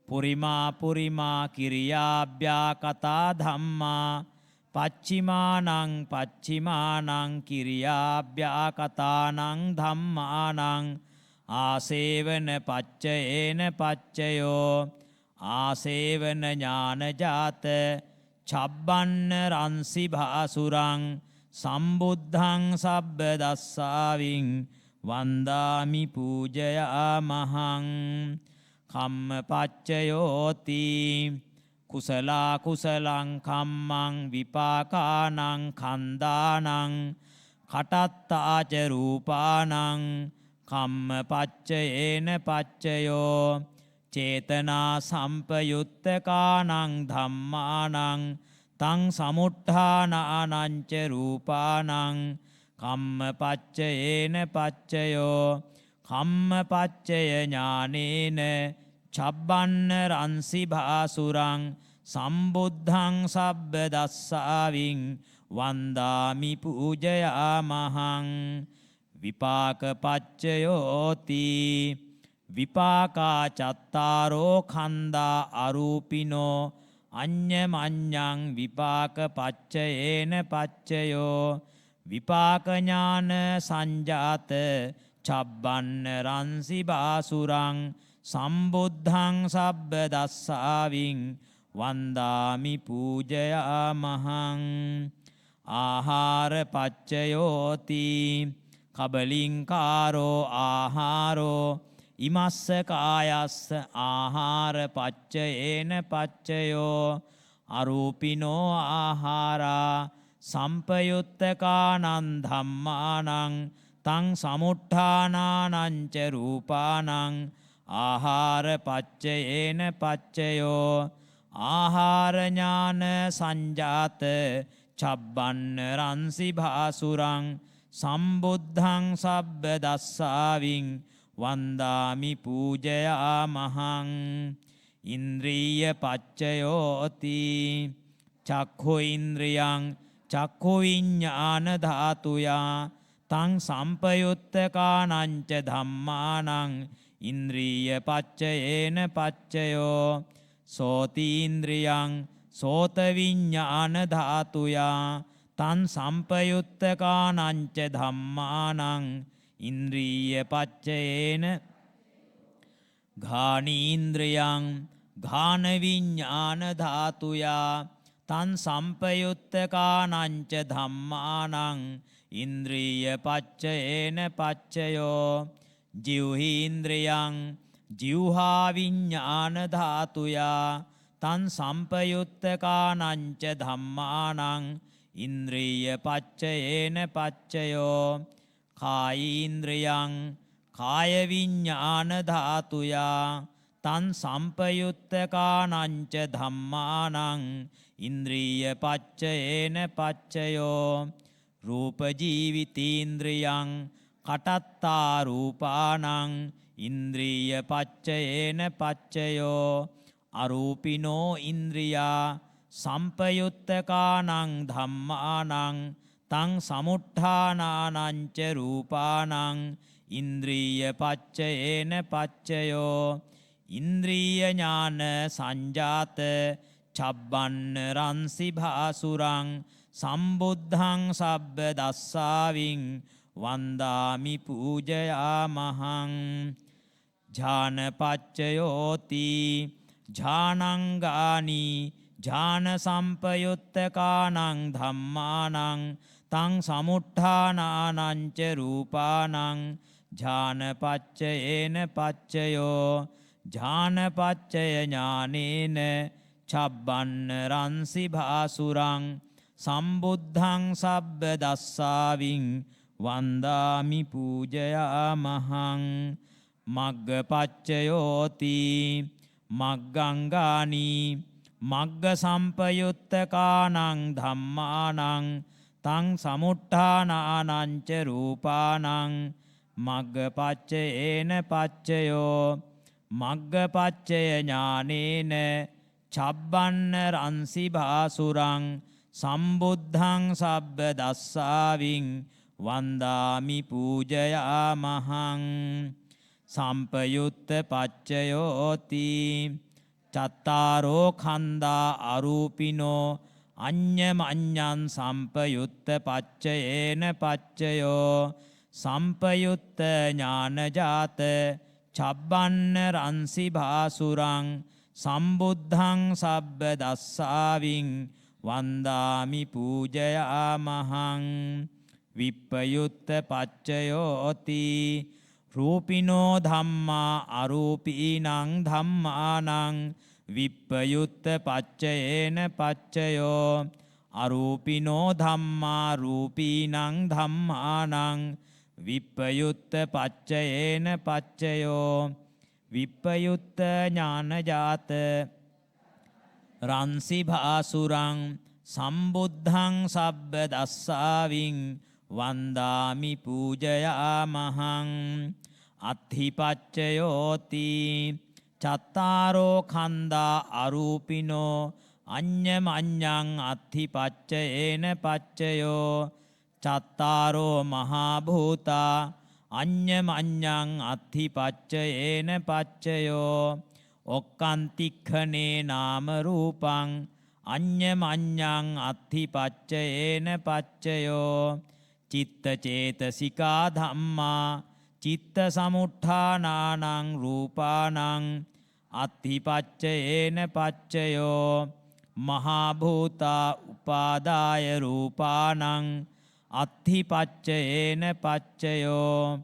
පුරිමා පුරිමා කිරියාභ්‍යා කතා ධම්මා පච්චිමානං පච්චිමානං කිරියාභ්‍යා කතානං ධම්මානං ආසේවන පච්චයේන පච්චයෝ ආසේවන ඥානජාත චබ්බන්න රන්සි භාසුරං සම්බුද්ධං සබ්බ දස්සාවින් වන්දාමි පූජයාමහං කම්ම පච්චයෝති කුසලා කුසලං කම්මං විපාකානං කන්දානං කටත්තාච රූපානං කම්ම පච්චයේන පච්චයෝ චේතනා සම්පයුත්තකානං ධම්මානං තං සමුට්ඨානානං ච රූපානං කම්ම පච්චයේන පච්චයෝ කම්ම පච්චය ඥානේන චබ්බන්න රන්සි භාසුරං සම්බුද්ධං සබ්බ දස්සාවින් වන්දාමි පූජයාමහං විපාක පච්චයෝති විපාකා චත්තාරෝ khanda අරූපිනෝ අඤ්ඤමඤ්ඤං විපාක පච්චයේන පච්චයෝ විපාක ඥාන සංජාත චබ්බන්න රන්සි බාසුරං සම්බුද්ධං සබ්බ දස්සාවින් වන්දාමි පූජයාමහං ආහාර පච්චයෝති කබලින්කාරෝ ආහාරෝ ඉමස්ස කායස්ස ආහාර පච්චයේන පච්චයෝ අරූපිනෝ ආහාරා සම්පයුත්තකානං ධම්මානං තං සමුට්ඨානානං ච රූපානං ආහාර පච්චයේන පච්චයෝ ආහාර ඥාන සංජාත චබ්බන්න රන්සි භාසුරං සම්බුද්ධං සබ්බ දස්සාවින් වන්දාමි පූජයාමහං ඉන්ද්‍රිය පච්චයෝති චක්ඛු ඉන්ද්‍රියං චක්ඛු විඤ්ඤාණ ධාතුයා තං සම්පයුත්තකානං ච ධම්මානං ඉන්ද්‍රිය පච්චයේන පච්චයෝ සෝති ඉන්ද්‍රියං සෝත විඤ්ඤාණ ධාතුයා තං සම්පයුත්තකානං ච ධම්මානං ඉන්ද්‍රිය පච්චයේන ඝානීන්ද්‍රියං ඝාන විඤ්ඤාණ ධාතුයා තං සම්පයුත්තකානං ච ධම්මානං ඉන්ද්‍රිය පච්චයේන පච්චයෝ ජීවහීන්ද්‍රියං ජීවහා විඤ්ඤාණ ධාතුයා තං සම්පයුත්තකානං ච ධම්මානං ඉන්ද්‍රිය පච්චයේන පච්චයෝ කායීන්ද්‍රියං කාය විඤ්ඤාණ ධාතුයා තං සම්පයුත්තකානං ච ධම්මානං ඉන්ද්‍රිය පච්චයේන පච්චයෝ රූප ජීවිතීන්ද්‍රියං කටත්තා රූපානං ඉන්ද්‍රිය පච්චයේන පච්චයෝ අරූපිනෝ ඉන්ද්‍රියා සම්පයුත්තකානං ධම්මානං තං සමුට්ඨානානං ච රූපානං ඉන්ද්‍රිය පච්චයේන පච්චයෝ ඉන්ද්‍රිය ඥාන සංජාත චබ්බන්න රන්සි භාසුරං සම්බුද්ධං සබ්බ දස්සාවින් වන්දාමි පූජයාමහං ඥානපච්චයෝති ඥානංගානි ඥාන සම්පයුත්තකානං ධම්මානං තං සමුට්ඨානානං ච රූපානං ඥානපච්චයේන පච්චයෝ ඥානපච්චය ඥානේන චබ්බන්න රන්සි භාසුරං සම්බුද්ධං සබ්බ දස්සාවින් වන්දාමි පූජයාමහං මග්ගපච්චයෝති මග්ගංගානි මග්ග සම්පයුත්තකානං ධම්මානං තං සමුට්ඨානානං ච රූපානං මග්ගපච්චයේන පච්චයෝ මග්ගපච්චය ඥානේන චබ්බන්න රන්සි භාසුරං සම්බුද්ධං සබ්බ දස්සාවින් වන්දාමි පූජයාමහං සම්පයුත්ත පච්චයෝති චත්තාරෝ khanda අරූපිනෝ අඤ්ඤමඤ්ඤං සම්පයුත්ත පච්චයේන පච්චයෝ සම්පයුත්ත ඥානජාත චබ්බන්න රන්සි භාසුරං සම්බුද්ධං සබ්බ දස්සාවින් වන්දාමි පූජයාමහං විප්පයුත්ත පච්චයෝති රූපිනෝ ධම්මා අරූපීනං ධම්මානං විප්පයුත්ත පච්චයේන පච්චයෝ අරූපිනෝ ධම්මා රූපීනං ධම්මානං විප්පයුත්ත පච්චයේන පච්චයෝ විප්පයුත්ත ඥානජාත රන්සි භාසුරං සම්බුද්ධං සබ්බ දස්සාවින් වන්දාමි පූජයාමහං අත්ථිපච්චයෝති චත්තාරෝ khanda අරූපිනෝ අඤ්ඤමඤ්ඤං අත්ථිපච්චයේන පච්චයෝ චත්තාරෝ මහා භූතා අඤ්ඤමඤ්ඤං අත්ථිපච්චයේන පච්චයෝ ඔක්කාන්තික්ඛනේ නාම රූපං අඤ්ඤමඤ්ඤං අත්ථිපච්චයේන පච්චයෝ චිත්ත චේතසිකා ධම්මා චිත්ත සමුට්ඨානානං රූපානං අත්ථිපච්චයේන පච්චයෝ මහා භූතා උපාදාය රූපානං අත්ථිපච්චයේන පච්චයෝ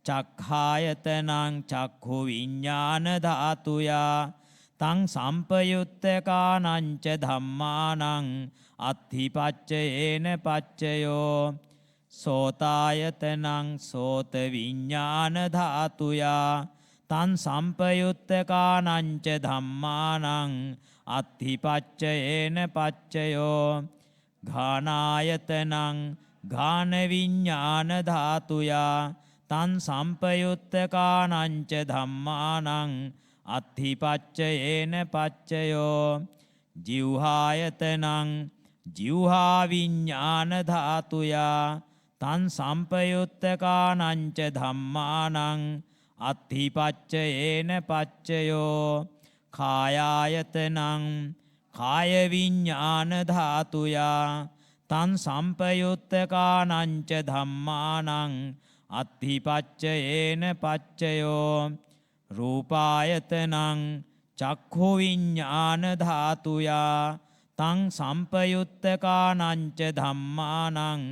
චක්ඛායතනං චක්ඛු විඤ්ඤාණ ධාතුයා තං සම්පයුත්තකානං ච ධම්මානං අත්ථිපච්චයේන පච්චයෝ සෝතායතනං සෝත විඤ්ඤාණ ධාතුයා තං සම්පයුත්තකානං ච ධම්මානං අත්ථිපච්චයේන පච්චයෝ ඝානායතනං ඝාන විඤ්ඤාණ ධාතුයා තං සම්පයුත්තකානං ච ධම්මානං අත්ථිපච්චයේන පච්චයෝ ජීවහායතනං ජීවහා විඤ්ඤාණ ධාතුයා තං සම්පයුත්තකානං ච ධම්මානං අත්ථිපච්චයේන පච්චයෝ කායායතනං කාය විඤ්ඤාණ ධාතුයා තං සම්පයුත්තකානං ච ධම්මානං අත්ථිපච්චයේන පච්චයෝ රූපායතනං චක්ඛු විඤ්ඤාණ ධාතුයා තං සම්පයුත්තකානං ච ධම්මානං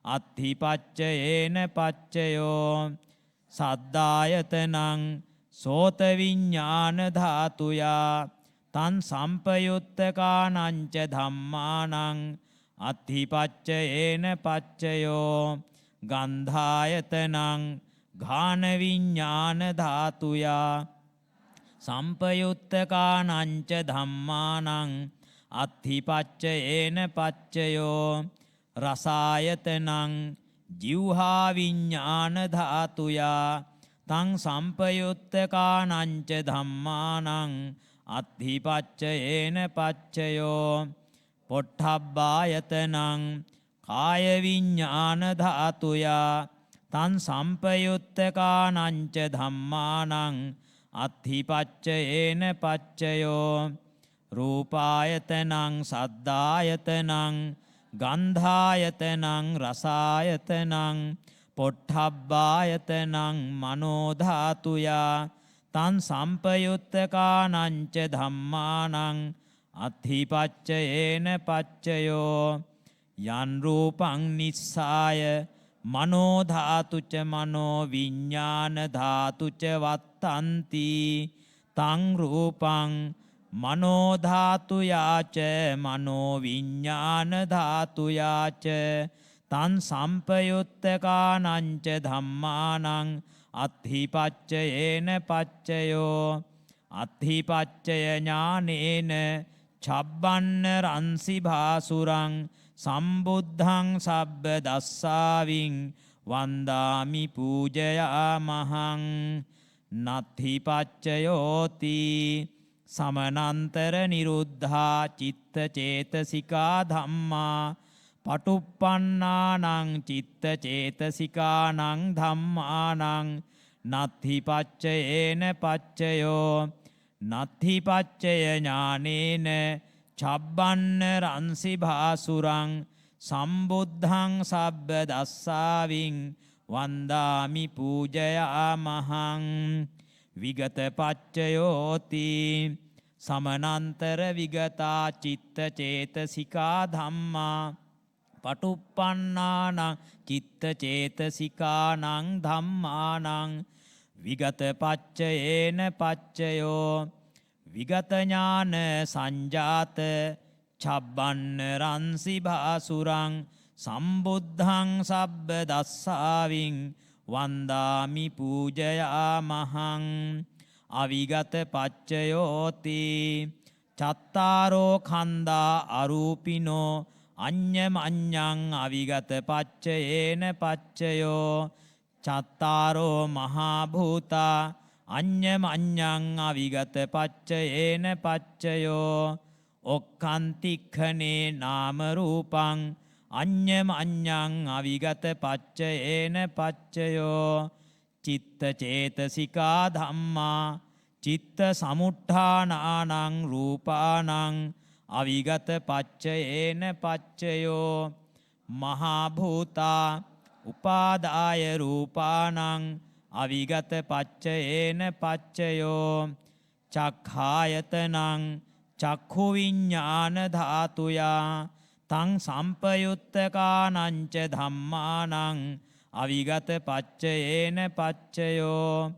අත්ථිපච්චයේන පච්චයෝ සද්ධායතනං සෝත විඤ්ඤාණ ධාතුයා තං සම්පයුත්තකානං ච ධම්මානං අත්ථිපච්චයේන පච්චයෝ ගන්ධායතනං ඝාන විඤ්ඤාණ ධාතුයා සම්පයුත්තකානං ච ධම්මානං අත්ථිපච්චයේන පච්චයෝ රසායතනං ජීවහා විඤ්ඤාණ ධාතුයා තං සම්පයුත්තකානං ච ධම්මානං අත්ථිපච්චයේන පච්චයෝ පොට්ඨබ්බායතනං කාය විඤ්ඤාණ ධාතුයා තං සම්පයුත්තකානං ච ධම්මානං අත්ථිපච්චයේන පච්චයෝ රූපායතනං සද්ධායතනං ගන්ධායතනං රසායතනං පොට්ඨබ්බායතනං මනෝ ධාතුයා තං සම්පයුත්තකානං ච ධම්මානං අත්ථිපච්චයේන පච්චයෝ යන් රූපං නිස්සාය මනෝ ධාතු ච මනෝ විඤ්ඤාණ ධාතු ච වත්තන්ති තං රූපං මනෝ ධාතුයා ච මනෝ විඤ්ඤාණ ධාතුයා ච තං සම්පයුත්තකානං ච ධම්මානං අත්ථිපච්චයේන පච්චයෝ අත්ථිපච්චය ඥානේන චබ්බන්න රන්සි භාසුරං සම්බුද්ධං සබ්බ දස්සාවින් වන්දාමි පූජයාමහං නත්ථි පච්චයෝති සමනන්තර නිරුද්ධා චිත්ත චේතසිකා ධම්මා පටුප්පන්නානං චිත්ත චේතසිකානං ධම්මානං නත්ථි පච්චයේන පච්චයෝ නත්ථි පච්චය ඥානේන චබ්බන්න රන්සි භාසුරං සම්බුද්ධං සබ්බ දස්සාවින් වන්දාමි පූජයාමහං විගත පච්චයෝති සමනන්තර විගතා චිත්ත චේතසිකා ධම්මා පටුප්පන්නානං චිත්ත චේතසිකානං ධම්මානං විගත පච්චයේන පච්චයෝ විගත ඥාන සංජාත චබ්බන්න රන්සි භාසුරං සම්බුද්ධං සබ්බ දස්සාවින් වන්දාමි පූජයාමහං අවිගත පච්චයෝති චත්තාරෝ කන්දා අරූපිනෝ අඤ්ඤමඤ්ඤං අවිගත පච්චයේන පච්චයෝ චත්තාරෝ මහා භූතා අඤ්ඤමඤ්ඤං අවිගත පච්චයේන පච්චයෝ ඔක්ඛන්තික්ඛනේ නාම රූපං අඤ්ඤමඤ්ඤං අවිගත පච්චයේන පච්චයෝ චිත්ත චේතසිකා ධම්මා චිත්ත සමුට්ඨානානං රූපානං අවිගත පච්චයේන පච්චයෝ මහා භූතා උපාදාය රූපානං අවිගත පච්චයේන පච්චයෝ චක්ඛායතනං චක්ඛු විඤ්ඤාණ ධාතුයා තං සම්පයුත්තකානංච ධම්මානං අවිගත පච්චයේන පච්චයෝ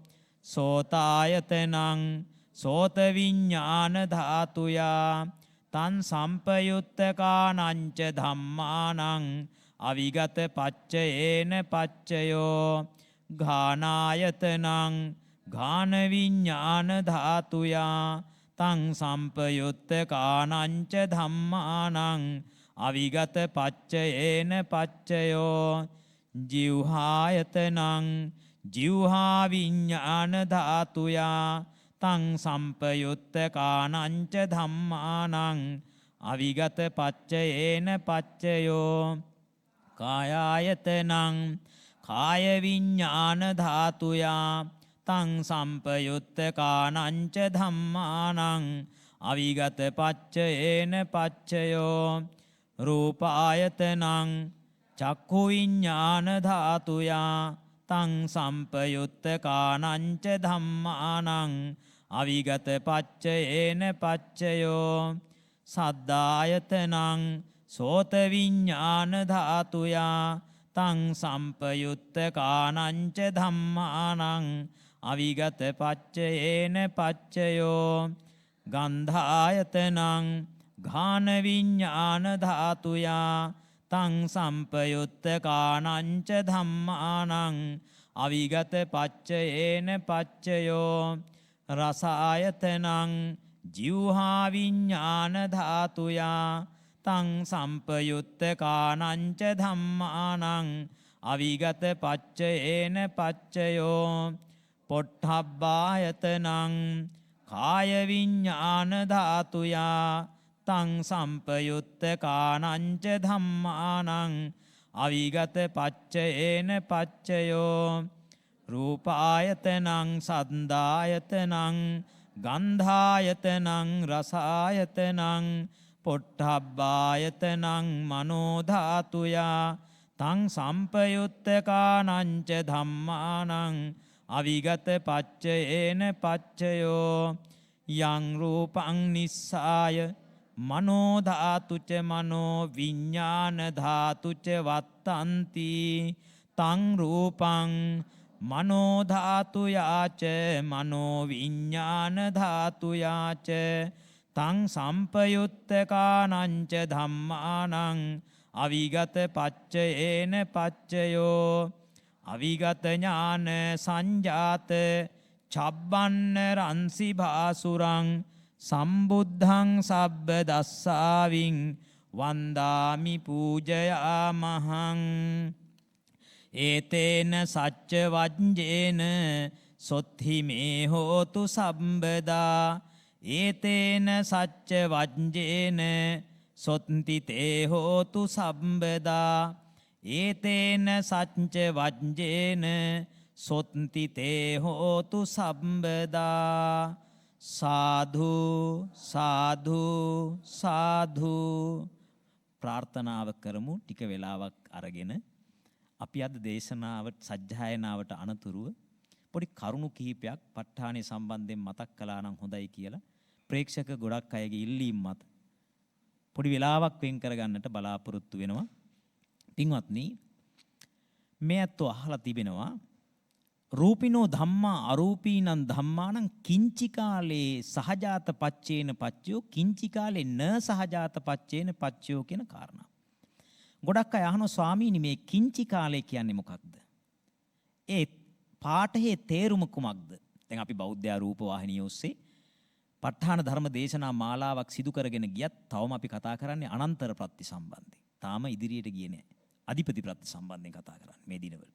සෝතායතනං සෝත විඤ්ඤාණ ධාතුයා තං සම්පයුත්තකානංච ධම්මානං අවිගත පච්චයේන පච්චයෝ ඝානායතනං ඝාන විඤ්ඤාණ ධාතුයා තං සම්පයුත්තකානංච ධම්මානං අවිගත පච්චයේන පච්චයෝ ජීවහායතනං ජීවහා විඤ්ඤාණ ධාතුයා තං සම්පයුත්තකානංච ධම්මානං අවිගත පච්චයේන පච්චයෝ කායායතනං කාය විඤ්ඤාණ ධාතුයා තං සම්පයුත්තකානංච ධම්මානං අවිගත පච්චයේන පච්චයෝ රූපායතනං චක්ඛු විඤ්ඤාණ ධාතුයා තං සම්පයුත්තකානංච ධම්මානං අවිගත පච්චයේන පච්චයෝ සද්ධායතනං සෝත විඤ්ඤාණ ධාතුයා තං සම්පයුත්තකානංච ධම්මානං අවිගත පච්චයේන පච්චයෝ ගන්ධායතනං ඝාන විඤ්ඤාණ ධාතුයා තං සම්පයුත්තකානංච ධම්මානං අවිගත පච්චයේන පච්චයෝ රසායතනං ජීවහා විඤ්ඤාණ ධාතුයා තං සම්පයුත්තකානංච ධම්මානං අවිගත පච්චයේන පච්චයෝ පොට්ඨබ්බායතනං කාය විඤ්ඤාණ ධාතුයා තං සම්පයුත්තකානංච ධම්මානං අවිගත පච්චයේන පච්චයෝ රූපායතනං සද්ධායතනං ගන්ධායතනං රසායතනං පොට්ඨබ්බායතනං මනෝ ධාතුයා තං සම්පයුත්තකානංච ධම්මානං අවිගත පච්චයේන පච්චයෝ යං රූපං නිස්සාය මනෝ ධාතුච මනෝ විඤ්ඤාණ ධාතුච වත්තන්ති තං රූපං මනෝ ධාතුයාච මනෝ විඤ්ඤාණ ධාතුයාච තං සම්පයුත්තකානංච ධම්මානං අවිගත පච්චයේන පච්චයෝ අවිගත ඥාන සංජාත චබ්බන්න රන්සි භාසුරං සම්බුද්ධං සබ්බ දස්සාවින් වන්දාමි පූජයාමහං ඒතේන සච්ච වජ්ජේන සොත්හි මේ හෝතු සම්බදා ඒතේන සච්ච වජ්ජේන සොත්ති තේ හෝතු සම්බදා ඒතේන සච්ච වජ්ජේන සොත්ති තේ හෝතු සම්බදා සාධු සාධු සාධු ප්‍රාර්ථනාව කරමු ටික වෙලාවක් අරගෙන අපි අද දේශනාවට සජ්ජායනාවට අනතුරුව පොඩි කරුණු කිහිපයක් ප ဋ ාණය සම්බන්ධයෙන් මතක් කළා නම් හොඳයි කියලා ප්‍රේක්ෂක ගොඩක් අයගේ ඉල්ලීම් මත පොඩි වෙලාවක් වෙන් කරගන්නට බලාපොරොත්තු වෙනවා. පින්වත්නි මේ අතෝ අහලා තිබෙනවා රූපිනෝ ධම්මා අරූපීනං ධම්මානං කිංචි කාලේ සහජාත පච්චේන පච්චයෝ කිංචි කාලේ න සහජාත පච්චේන පච්චයෝ කියන කාරණා. ගොඩක් අය අහනවා ස්වාමීනි මේ කිංචි කාලේ කියන්නේ මොකක්ද? ඒ පාඨයේ තේරුම කුමක්ද? දැන් අපි බෞද්ධ රූප වාහිනිය ඔස්සේ ප ဋ ාණ ධර්ම දේශනා මාලාවක් සිදු කරගෙන ගියත් තවම අපි කතා කරන්නේ අනන්තර ප්‍රත්‍ය සම්බන්ධයෙන්. තාම ඉදිරියට ගියේ නැහැ. අධිපති ප්‍රත්‍ය සම්බන්ධයෙන් කතා කරන්නේ මේ දිනවල.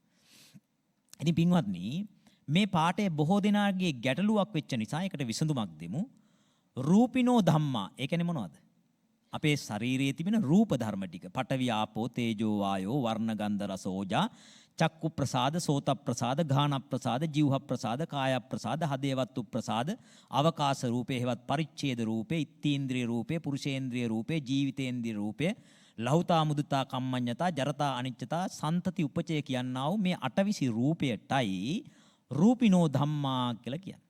ඉතින් පින්වත්නි මේ පාඩේ බොහෝ දෙනාගේ ගැටලුවක් වෙච්ච නිසා ඒකට විසඳුමක් දෙමු. රූපිනෝ ධම්මා. ඒ කියන්නේ මොනවද? අපේ ශරීරයේ තිබෙන රූප ධර්ම ටික. පඨවි ආපෝ තේජෝ වායෝ වර්ණ ගන්ධ රස ඕජා චක්කු ප්‍රසාද සෝත ප්‍රසාද ගාන ප්‍රසාද ජීවහ ප්‍රසාද කාය ප්‍රසාද හදේවත්තු ප්‍රසාද අවකාශ රූපේ හේවත් පරිච්ඡේද රූපේ ඉත්තීන්ද්‍රිය රූපේ පුරුෂේන්ද්‍රිය රූපේ ජීවිතේන්ද්‍රිය රූපේ ලහුතා මුදුතා කම්මඤ්ඤතා ජරතා අනිච්චතා සන්තති උපචය කියනා වූ මේ 8 රූපයටයි රූපිනෝ ධම්මා කියලා කියන්නේ.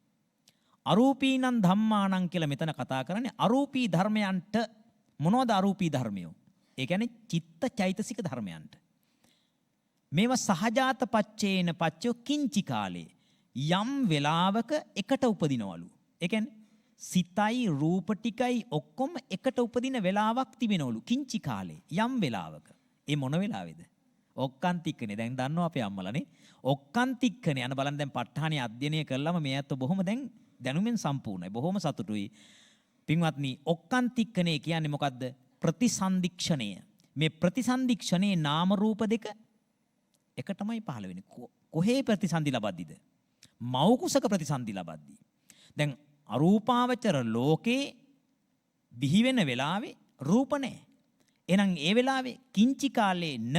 අරූපීනං ධම්මානං කියලා මෙතන කතා කරන්නේ අරූපී ධර්මයන්ට. මොනවද අරූපී ධර්මයෝ? ඒ කියන්නේ චිත්ත චෛතසික ධර්මයන්ට. මේවා සහජාත පච්චේන පච්චෝ කිංචි කාලේ යම් වෙලාවක එකට උපදිනවලු. ඒ කියන්නේ සිතයි රූප ටිකයි ඔක්කොම එකට උපදින වෙලාවක් තිබෙනවලු කිංචි කාලේ යම් වෙලාවක. ඒ මොන වෙලාවේද? ඔක්කාන්තික්කනේ. දැන් දන්නවා අපේ අම්මලානේ. ඔක්කාන්තික්කනේ යන බලන්න දැන් ප ဋ ාණේ අධ්‍යයනය කළාම මේ අත බොහොම දැන් දැනුමින් සම්පූර්ණයි. බොහොම සතුටුයි. පින්වත්නි ඔක්කාන්තික්කනේ කියන්නේ මොකද්ද? ප්‍රතිසන්දික්ෂණය. මේ ප්‍රතිසන්දික්ෂණේ නාම රූප දෙක එකටමයි පහළ වෙන්නේ. කොහේ ප්‍රතිසන්දි ලබද්දිද? මව් කුසක ප්‍රතිසන්දි ලබද්දී. දැන් අරූපාවචර ලෝකේ බිහි වෙන වෙලාවේ රූප නැහැ. එහෙනම් ඒ වෙලාවේ කිංචි කාලේ න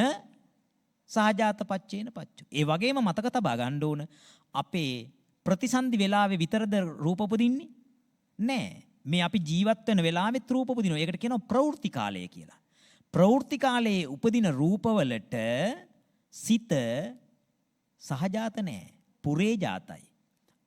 සහජාත පච්චේන පච්චු. ඒ වගේම මතක තබා ගන්න ඕන අපේ ප්‍රතිසන්දි වෙලාවේ විතරද රූප උපදින්නේ? නෑ. මේ අපි ජීවත් වෙන වෙලාවෙත් රූප උපදිනවා. ඒකට කියනවා ප්‍රවෘත්ති කාලය කියලා. ප්‍රවෘත්ති කාලයේ උපදින රූපවලට සිත සහජාත නෑ. පුරේජාතයි.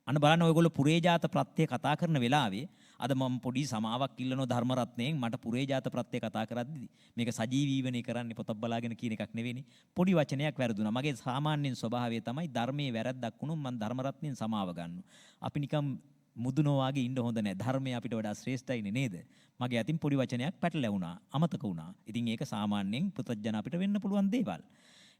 අන්න බලන්න ඔයගොල්ලෝ පුරේජාත ප්‍රත්‍ය කතා කරන වෙලාවේ අද මම පොඩි සමාවක් ඉල්ලනවා ධර්ම රත්නයෙන් මට පුරේජාත ප්‍රත්‍ය කතා කරද්දී මේක සජීවීවනේ කරන්නේ පොතක් බලාගෙන කියන එකක් නෙවෙයිනේ. පොඩි වචනයක් වැරදුනා. මගේ සාමාන්‍යයෙන් ස්වභාවය තමයි ධර්මයේ වැරද්දක් වුණොත් මම ධර්ම රත්නයෙන් සමාව ගන්නවා. අපි නිකම් මුදුනෝ වාගේ ඉන්න හොඳ නැහැ. ධර්මය අපිට වඩා ශ්‍රේෂ්ඨයිනේ නේද? මගේ අතින් පොඩි වචනයක් පැටලැවුණා. අමතක වුණා. ඉතින් ඒක සාමාන්‍යයෙන් පුතත්ජන අපිට වෙන්න පුළුවන් දේවල්.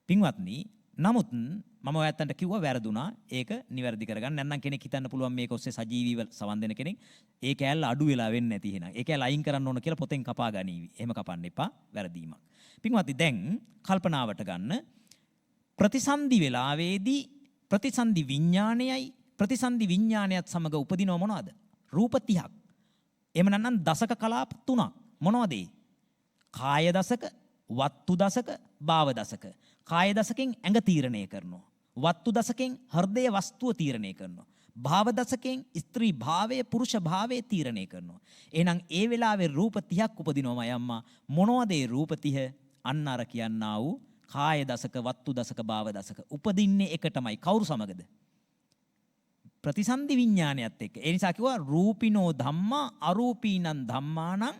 පින්වත්නි නමුත් මම ඔයත්තන්ට කිව්වා වැරදුනා. ඒක නිවැරදි කරගන්න. නැත්නම් කෙනෙක් හිතන්න පුළුවන් මේක ඔස්සේ සජීවීව සවන් දෙන කෙනෙක් ඒ කෑල්ල අඩු වෙලා වෙන්නේ නැති එහෙනම්. ඒ කෑල්ල අයින් කරන්න ඕන කියලා පොතෙන් කපා ගනීවි. එහෙම කපන්න එපා. වැරදීමක්. පින්වත්නි දැන් කල්පනාවට ගන්න ප්‍රතිසන්දි වෙලාවේදී ප්‍රතිසන්දි විඥානයයි ප්‍රතිසන්දි විඥානයත් සමග උපදිනව මොනවද? රූප 30ක්. එහෙම නැත්නම් දසක කලාප 3ක්. මොනවද ඒ? කාය දසක, වත්තු දසක, භාව දසක. කාය දසකෙන් ඇඟ තීරණය කරනවා. වත්තු දසකෙන් හෘදය වස්තුව තීරණය කරනවා. භාව දසකෙන් ස්ත්‍රී භාවය පුරුෂ භාවය තීරණය කරනවා. එහෙනම් ඒ වෙලාවේ රූප 30ක් උපදිනවමයි අම්මා. මොනවද ඒ රූප 30? අන්න අර කියන්නා වූ කාය දසක, වත්තු දසක, භාව දසක. උපදින්නේ එකටමයි. කවුරු සමගද? ප්‍රතිසන්දි විඥානයත් එක්ක. ඒ නිසා කිව්වා රූපිනෝ ධම්මා අරූපීනං ධම්මානං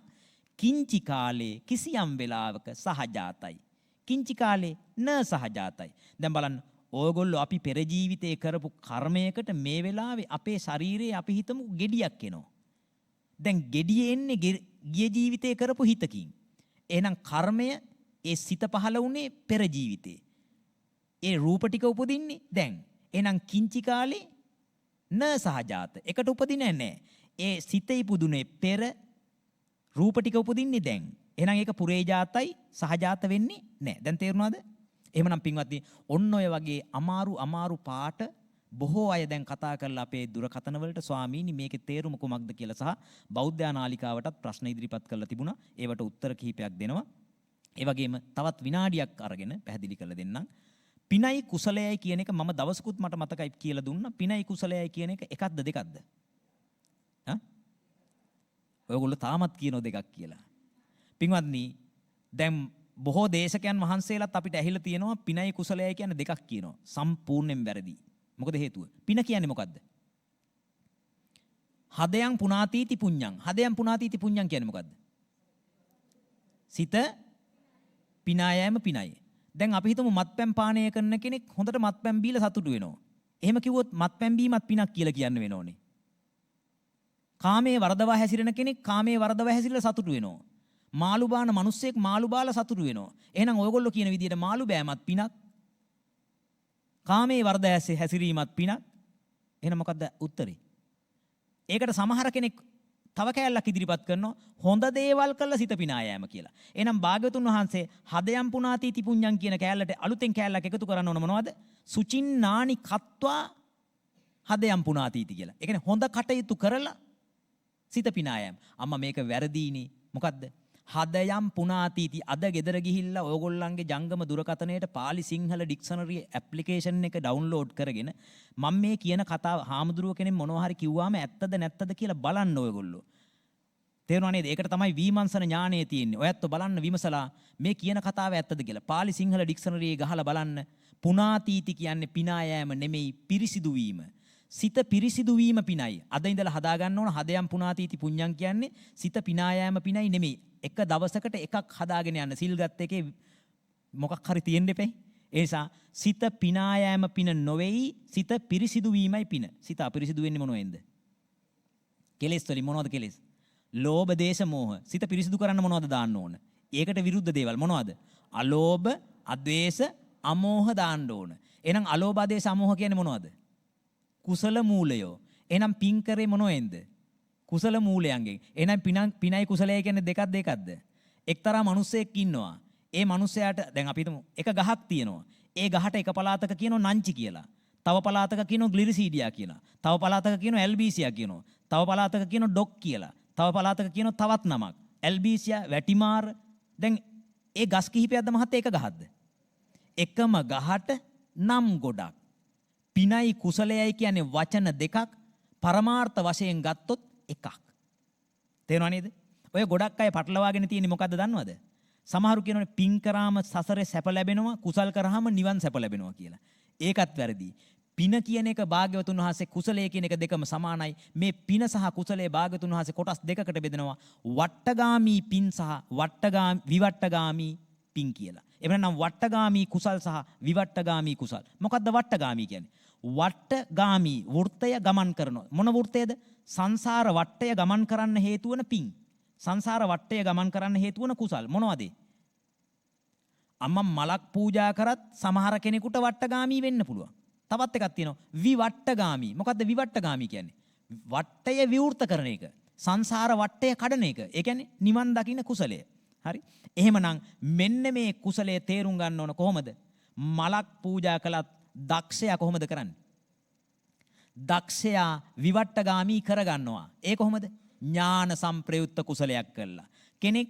කිංචි කාලේ කිසියම් වෙලාවක සහජාතයි. කිංචි කාලේ න සහජාතයි. දැන් බලන්න ඕගොල්ලෝ අපි පෙර ජීවිතේ කරපු කර්මයකට මේ වෙලාවේ අපේ ශරීරයේ අපි හිතමු gediyak එනවා. දැන් gediye එන්නේ ගිය ජීවිතේ කරපු හිතකින්. එහෙනම් කර්මය ඒ සිත පහළ වුණේ පෙර ජීවිතේ. ඒ රූප ටික උපදින්නේ දැන්. එහෙනම් කිංචි කාලේ න සහජාත. එකට උපදින්නේ නැහැ. ඒ සිත ඉපදුනේ පෙර රූප ටික උපදින්නේ දැන්. එහෙනම් ඒක පුරේජාතයි සහජාත වෙන්නේ නැහැ. දැන් තේරුණාද? එහෙමනම් පින්වත්නි ඔන්න ඔය වගේ අමාරු පාට බොහෝ අය දැන් කතා කරලා අපේ දුරකථන වලට ස්වාමීනි මේකේ තේරුම කුමක්ද කියලා සහ බෞද්ධ නාලිකාවටත් ප්‍රශ්න ඉදිරිපත් කරලා තිබුණා. ඒවට උත්තර කිහිපයක් දෙනවා. ඒ වගේම තවත් විනාඩියක් අරගෙන පැහැදිලි කරලා දෙන්නම්. පිනයි කුසලයයි කියන එක මම දවසකුත් මට මතකයි කියලා දුන්නා. පිනයි කුසලයයි කියන එක එකක්ද දෙකක්ද? ඔයගොල්ලෝ තාමත් කියනෝ දෙකක් කියලා. පින්වත්නි දැන් බොහෝ දේශකයන් වහන්සේලාත් අපිට ඇහිලා තියෙනවා පිනයි කුසලයයි කියන දෙකක් කියනවා. සම්පූර්ණයෙන් වැරදි. මොකද හේතුව? පින කියන්නේ මොකද්ද? හදයන් පුනාතීති පුඤ්ඤං. හදයන් පුනාතීති පුඤ්ඤං කියන්නේ මොකද්ද? සිත පිනායෑම පිනයි. දැන් අපි හිතමු මත්පැන් පානය කරන කෙනෙක් හොඳට මත්පැන් බීලා සතුටු වෙනවා. එහෙම කිව්වොත් මත්පැන් බීමත් පිනක් කියලා කියන්න වෙනෝනේ. කාමයේ වරදවා හැසිරෙන කෙනෙක් කාමයේ වරදවා හැසිරලා සතුටු වෙනවා. මාළු බාන මිනිස්සෙක් මාළු බාලා සතුටු වෙනවා. එහෙනම් ඔයගොල්ලෝ කියන විදිහට මාළු බෑමත් පිනක්. කාමයේ වරද හැසිරීමත් පිනක්. එහෙනම් මොකද්ද උත්තරේ? ඒකට සමහර කෙනෙක් තව කෑල්ලක් ඉදිරිපත් කරනවා හොඳ දේවල් කළා සිත පිනා යෑම කියලා. එහෙනම් භාග්‍යවතුන් වහන්සේ හදයන් පුනාතීති පුඤ්ඤං කියන කෑල්ලට අලුතෙන් කෑල්ලක් එකතු කරන්න ඕන මොනවද? සුචින්නානි කତ୍වා හදයන් පුනාතීති කියලා. ඒ කියන්නේ හොඳ කටයුතු කරලා සිත පිනා යෑම. අම්මා මේක වැරදීනේ. මොකද්ද? හදයම් පුනාතීති. අද ගෙදර ගිහිල්ලා ඕගොල්ලන්ගේ ජංගම දුරකථනයට පාලි සිංහල ඩික්ෂනරි ඇප්ලිකේෂන් එක ඩවුන්ලෝඩ් කරගෙන මම මේ කියන කතාව හාමුදුරුව කෙනෙක් මොනවා හරි කිව්වාම ඇත්තද නැත්තද කියලා බලන්න ඔයගොල්ලෝ. තේරුණා නේද? ඒකට තමයි විමර්ශන ඥානය තියෙන්නේ. ඔයත් බලන්න විමසලා මේ කියන කතාව ඇත්තද කියලා. පාලි සිංහල ඩික්ෂනරියේ ගහලා බලන්න. පුනාතීති කියන්නේ පිනා යෑම නෙමෙයි පිරිසිදු වීම. සිත පිරිසිදු වීම පිනයි. අද ඉඳලා හදා ගන්න ඕන හදයන් පුනාතීති පුඤ්ඤං කියන්නේ සිත පිනා යෑම පිනයි නෙමෙයි. එක දවසකට එකක් හදාගෙන යන්න සිල් ගත් එකේ මොකක් හරි තියෙන්න එපේ. ඒ නිසා සිත පිනා යෑම පින නොවේයි සිත පිරිසිදු වීමයි පින. සිත අපිරිසිදු වෙන්නේ මොනවෙන්ද? කෙලෙස් වලින්. මොනවද කෙලෙස්? ලෝභ දේශ මොහ. සිත පිරිසිදු කරන්න මොනවද දාන්න ඕන? ඒකට විරුද්ධ දේවල් මොනවද? අලෝභ, අද්වේෂ, අමෝහ දාන්න ඕන. එහෙනම් අලෝභ, අද්වේෂ, අමෝහ කියන්නේ මොනවද? කුසල මූලයෝ. එහෙනම් පින් කරේ මොනවෙන්ද? කුසල මූලයන්ගෙන්. එහෙනම් පිනයි කුසලයයි කියන්නේ දෙකක්ද? එක්තරා මිනිසෙක් ඉන්නවා. ඒ මිනිසයාට දැන් අපි හිතමු එක ගහක් තියෙනවා. ඒ ගහට එක පළාතක කියනවා නංචි කියලා. තව පළාතක කියනවා ග්ලිරිසීඩියා කියලා. තව පළාතක කියනවා ඇල්බීසියා කියනවා. තව පළාතක කියනවා ඩොක් කියලා. තව පළාතක කියනවා තවත් නමක්. ඇල්බීසියා, වැටිමාර. දැන් ඒ ගස් කිහිපයක්ද මහත් ඒක ගහක්ද? එකම ගහට නම් ගොඩක්. පිනයි කුසලයයි කියන්නේ වචන දෙකක්. පරමාර්ථ වශයෙන් ගත්තොත් එකක්. තේරෙනව නේද? ඔය ගොඩක් අය පටලවාගෙන තියෙන්නේ මොකද්ද දන්නවද? සමහරු කියනවානේ පින් කරාම සසරේ සැප ලැබෙනවා, කුසල් කරාම නිවන් සැප ලැබෙනවා කියලා. ඒකත් වැරදි. පින කියන එක භාග්‍යවතුන් වහන්සේ කුසලයේ කියන එක දෙකම සමානයි. මේ පින සහ කුසලයේ භාග්‍යවතුන් වහන්සේ කොටස් දෙකකට බෙදනවා. වට්ටගාමී පින් සහ විවට්ටගාමී පින් කියලා. එවනම් වට්ටගාමී කුසල් සහ විවට්ටගාමී කුසල්. මොකද්ද වට්ටගාමී කියන්නේ? වට්ටගාමී වෘත්තය ගමන් කරනවා. මොන වෘත්තයද? සංසාර වට්ටය ගමන් කරන්න හේතු වන පින්. සංසාර වට්ටය ගමන් කරන්න හේතු වන කුසල් මොනවද? අම්මා මලක් පූජා කරත් සමහර කෙනෙකුට වට්ටගාමී වෙන්න පුළුවන්. තවත් එකක් තියෙනවා විවට්ටගාමී. මොකද්ද විවට්ටගාමී කියන්නේ? වට්ටය විවෘත කරන එක. සංසාර වට්ටය කඩන එක. ඒ කියන්නේ නිවන් දකින්න කුසලය. හරි? එහෙමනම් මෙන්න මේ කුසලයේ තේරුම් ගන්න ඕන කොහොමද? මලක් පූජා කළත් දක්ෂයා කොහොමද කරන්නේ? දක්ෂයා විවට්ටගාමී කරගන්නවා. ඒ කොහොමද? ඥාන සම්ප්‍රයුක්ත කුසලයක් කළා. කෙනෙක්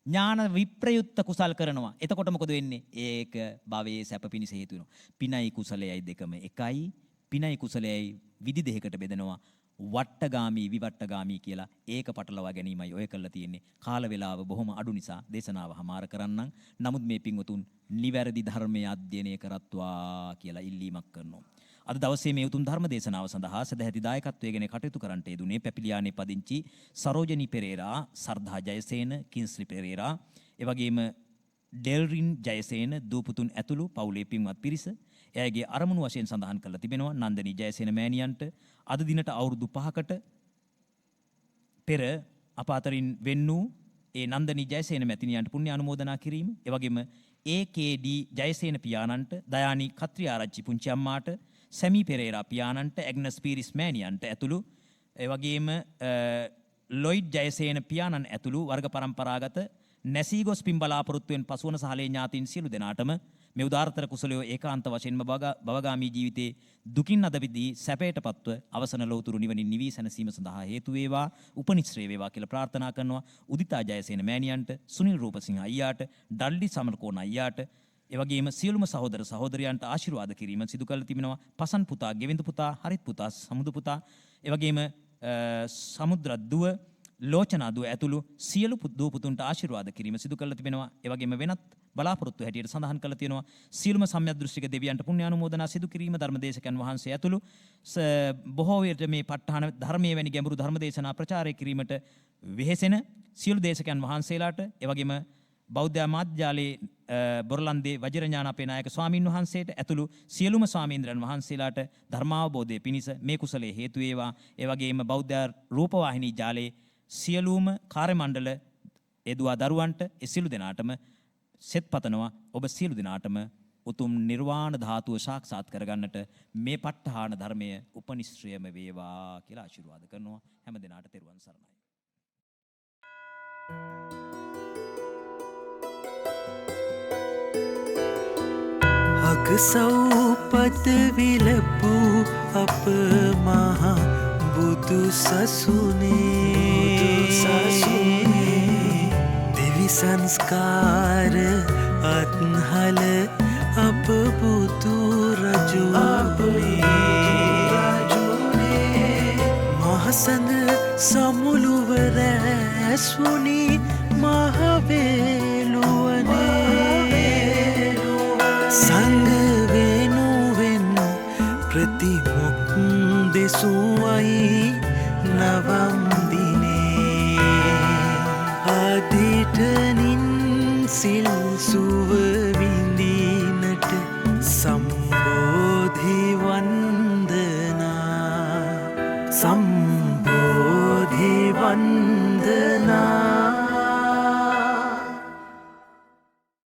ඥාන විප්‍රයුක්ත කුසල් කරනවා. එතකොට මොකද වෙන්නේ? ඒක භවයේ සැප පිණිස හේතු වෙනවා. පිනයි කුසලයයි දෙකම එකයි. පිනයි කුසලයයි විදි දෙකකට බෙදනවා. වට්ටගාමී විවට්ටගාමී කියලා ඒක පටලවා ගැනීමයි ඔය කළා තියෙන්නේ. කාල වේලාව බොහොම අඩු නිසා දේශනාව හමාර කරන්නම්. නමුත් මේ පින්වතුන් නිවැරදි ධර්මයේ අධ්‍යයනය කරත්වා කියලා ඉල්ලීමක් කරනවා. අද දවසේ මේ උතුම් ධර්ම දේශනාව සඳහා සදැහැති දායකත්වයෙන් කටයුතු කරන්නට යෙදුනේ පැපිලියානේ පදිංචි සරෝජනී පෙරේරා, සර්ධා ජයසේන, කින්ස්ලි පෙරේරා, එවැගේම ඩෙල්රින් ජයසේන දූපුතුන් ඇතුළු පවුලේ පින්වත් පිරිස. එයාගේ අරමුණු වශයෙන් සඳහන් කරලා තිබෙනවා නන්දනී ජයසේන මෑණියන්ට අද දිනට අවුරුදු 5කට පෙර අප අතරින් වෙන් වූ ඒ නන්දනී ජයසේන මැතිණියන්ට පුණ්‍ය අනුමෝදනා කිරීම. එවැගේම AKD ජයසේන පියාණන්ට, දයානි කත්‍රිආරච්චි පුංචි අම්මාට, සැමි පෙරේරා පියාණන්ට, ඇග්නස් පීරිස් මෑණියන්ට ඇතුළු එවැගේම ලොයිඩ් ජයසේන පියාණන් ඇතුළු වර්ග පරම්පරාගත නැසී ගොස් පින් බලාපොරොත්තුවෙන් පසුවන සහලේ ඥාතීන් සියලු දෙනාටම මේ උදාාරතර කුසලයෝ ඒකාන්ත වශයෙන්ම භවගාමී ජීවිතේ දුකින් අදවිදී සැපයටපත්ව අවසන ලෝතුරු නිවනින් නිවී සැනසීම සඳහා හේතු වේවා, උපනිශ්‍රේ වේවා කියලා ප්‍රාර්ථනා කරනවා. උදිතා ජයසේන මෑණියන්ට, සුනිල් රූපසිංහ අයියාට, ඩල්ලි සමරකෝණ අයියාට, එවැගේම සියලුම සහෝදර සහෝදරයන්ට ආශිර්වාද කිරීම සිදු කළ තිබෙනවා. පසන් පුතා, ගෙවිඳු පුතා, හරිත් පුතා, සමුදු පුතා, එවැගේම සමුද්‍ර දුව, ලෝචනා දුව ඇතුළු සියලු දූ පුතුන්ට ආශිර්වාද කිරීම සිදු කළ තිබෙනවා. එවැගේම වෙනත් බලාපොරොත්තු හැටියට සඳහන් කළ තියෙනවා සියලුම සම්‍යක්දෘෂ්ටික දෙවියන්ට පුණ්‍ය අනුමෝදනා සිදු කිරීම, ධර්මදේශකයන් වහන්සේ ඇතුළු බොහෝ විට මේ ප ဋ ාණ ධර්මයේ වැනි ගැඹුරු ධර්මදේශනා ප්‍රචාරය කිරීමට වෙහෙසෙන සියලු දේශකයන් වහන්සේලාට, එවැගේම බෞද්ධ මාධ්‍යාලයේ බොරලන්දේ වජිරඥාන අපේ නායක ස්වාමින් වහන්සේට ඇතුළු සියලුම ස්වාමීන්ද්‍රයන් වහන්සේලාට ධර්මාවබෝධය පිණිස මේ කුසලයේ හේතු වේවා. එවැගේම බෞද්ධ රූපවාහිනී ජාලයේ සියලුම කාර්ය මණ්ඩල එදුවා දරුවන්ට ඒ සියලු දෙනාටම සෙත් පතනවා. ඔබ සියලු දෙනාටම උතුම් නිර්වාණ ධාතුව සාක්ෂාත් කරගන්නට මේ ප ဋ ාණ ධර්මය උපනිශ්‍රයම වේවා කියලා ආශිර්වාද කරනවා. හැම දිනාට තෙරුවන් සරණයි. අගසව්පත විලපු අප මහා බුදු සසුනේ දෙවි සංස්කාර අත්හල අප බුදු රජුනේ මහසඳ සමුළුවර ඇස්වුනි මහවේලුවනේ සංඝ වෙනුවෙන් ප්‍රතිමොක් සුවයි නවම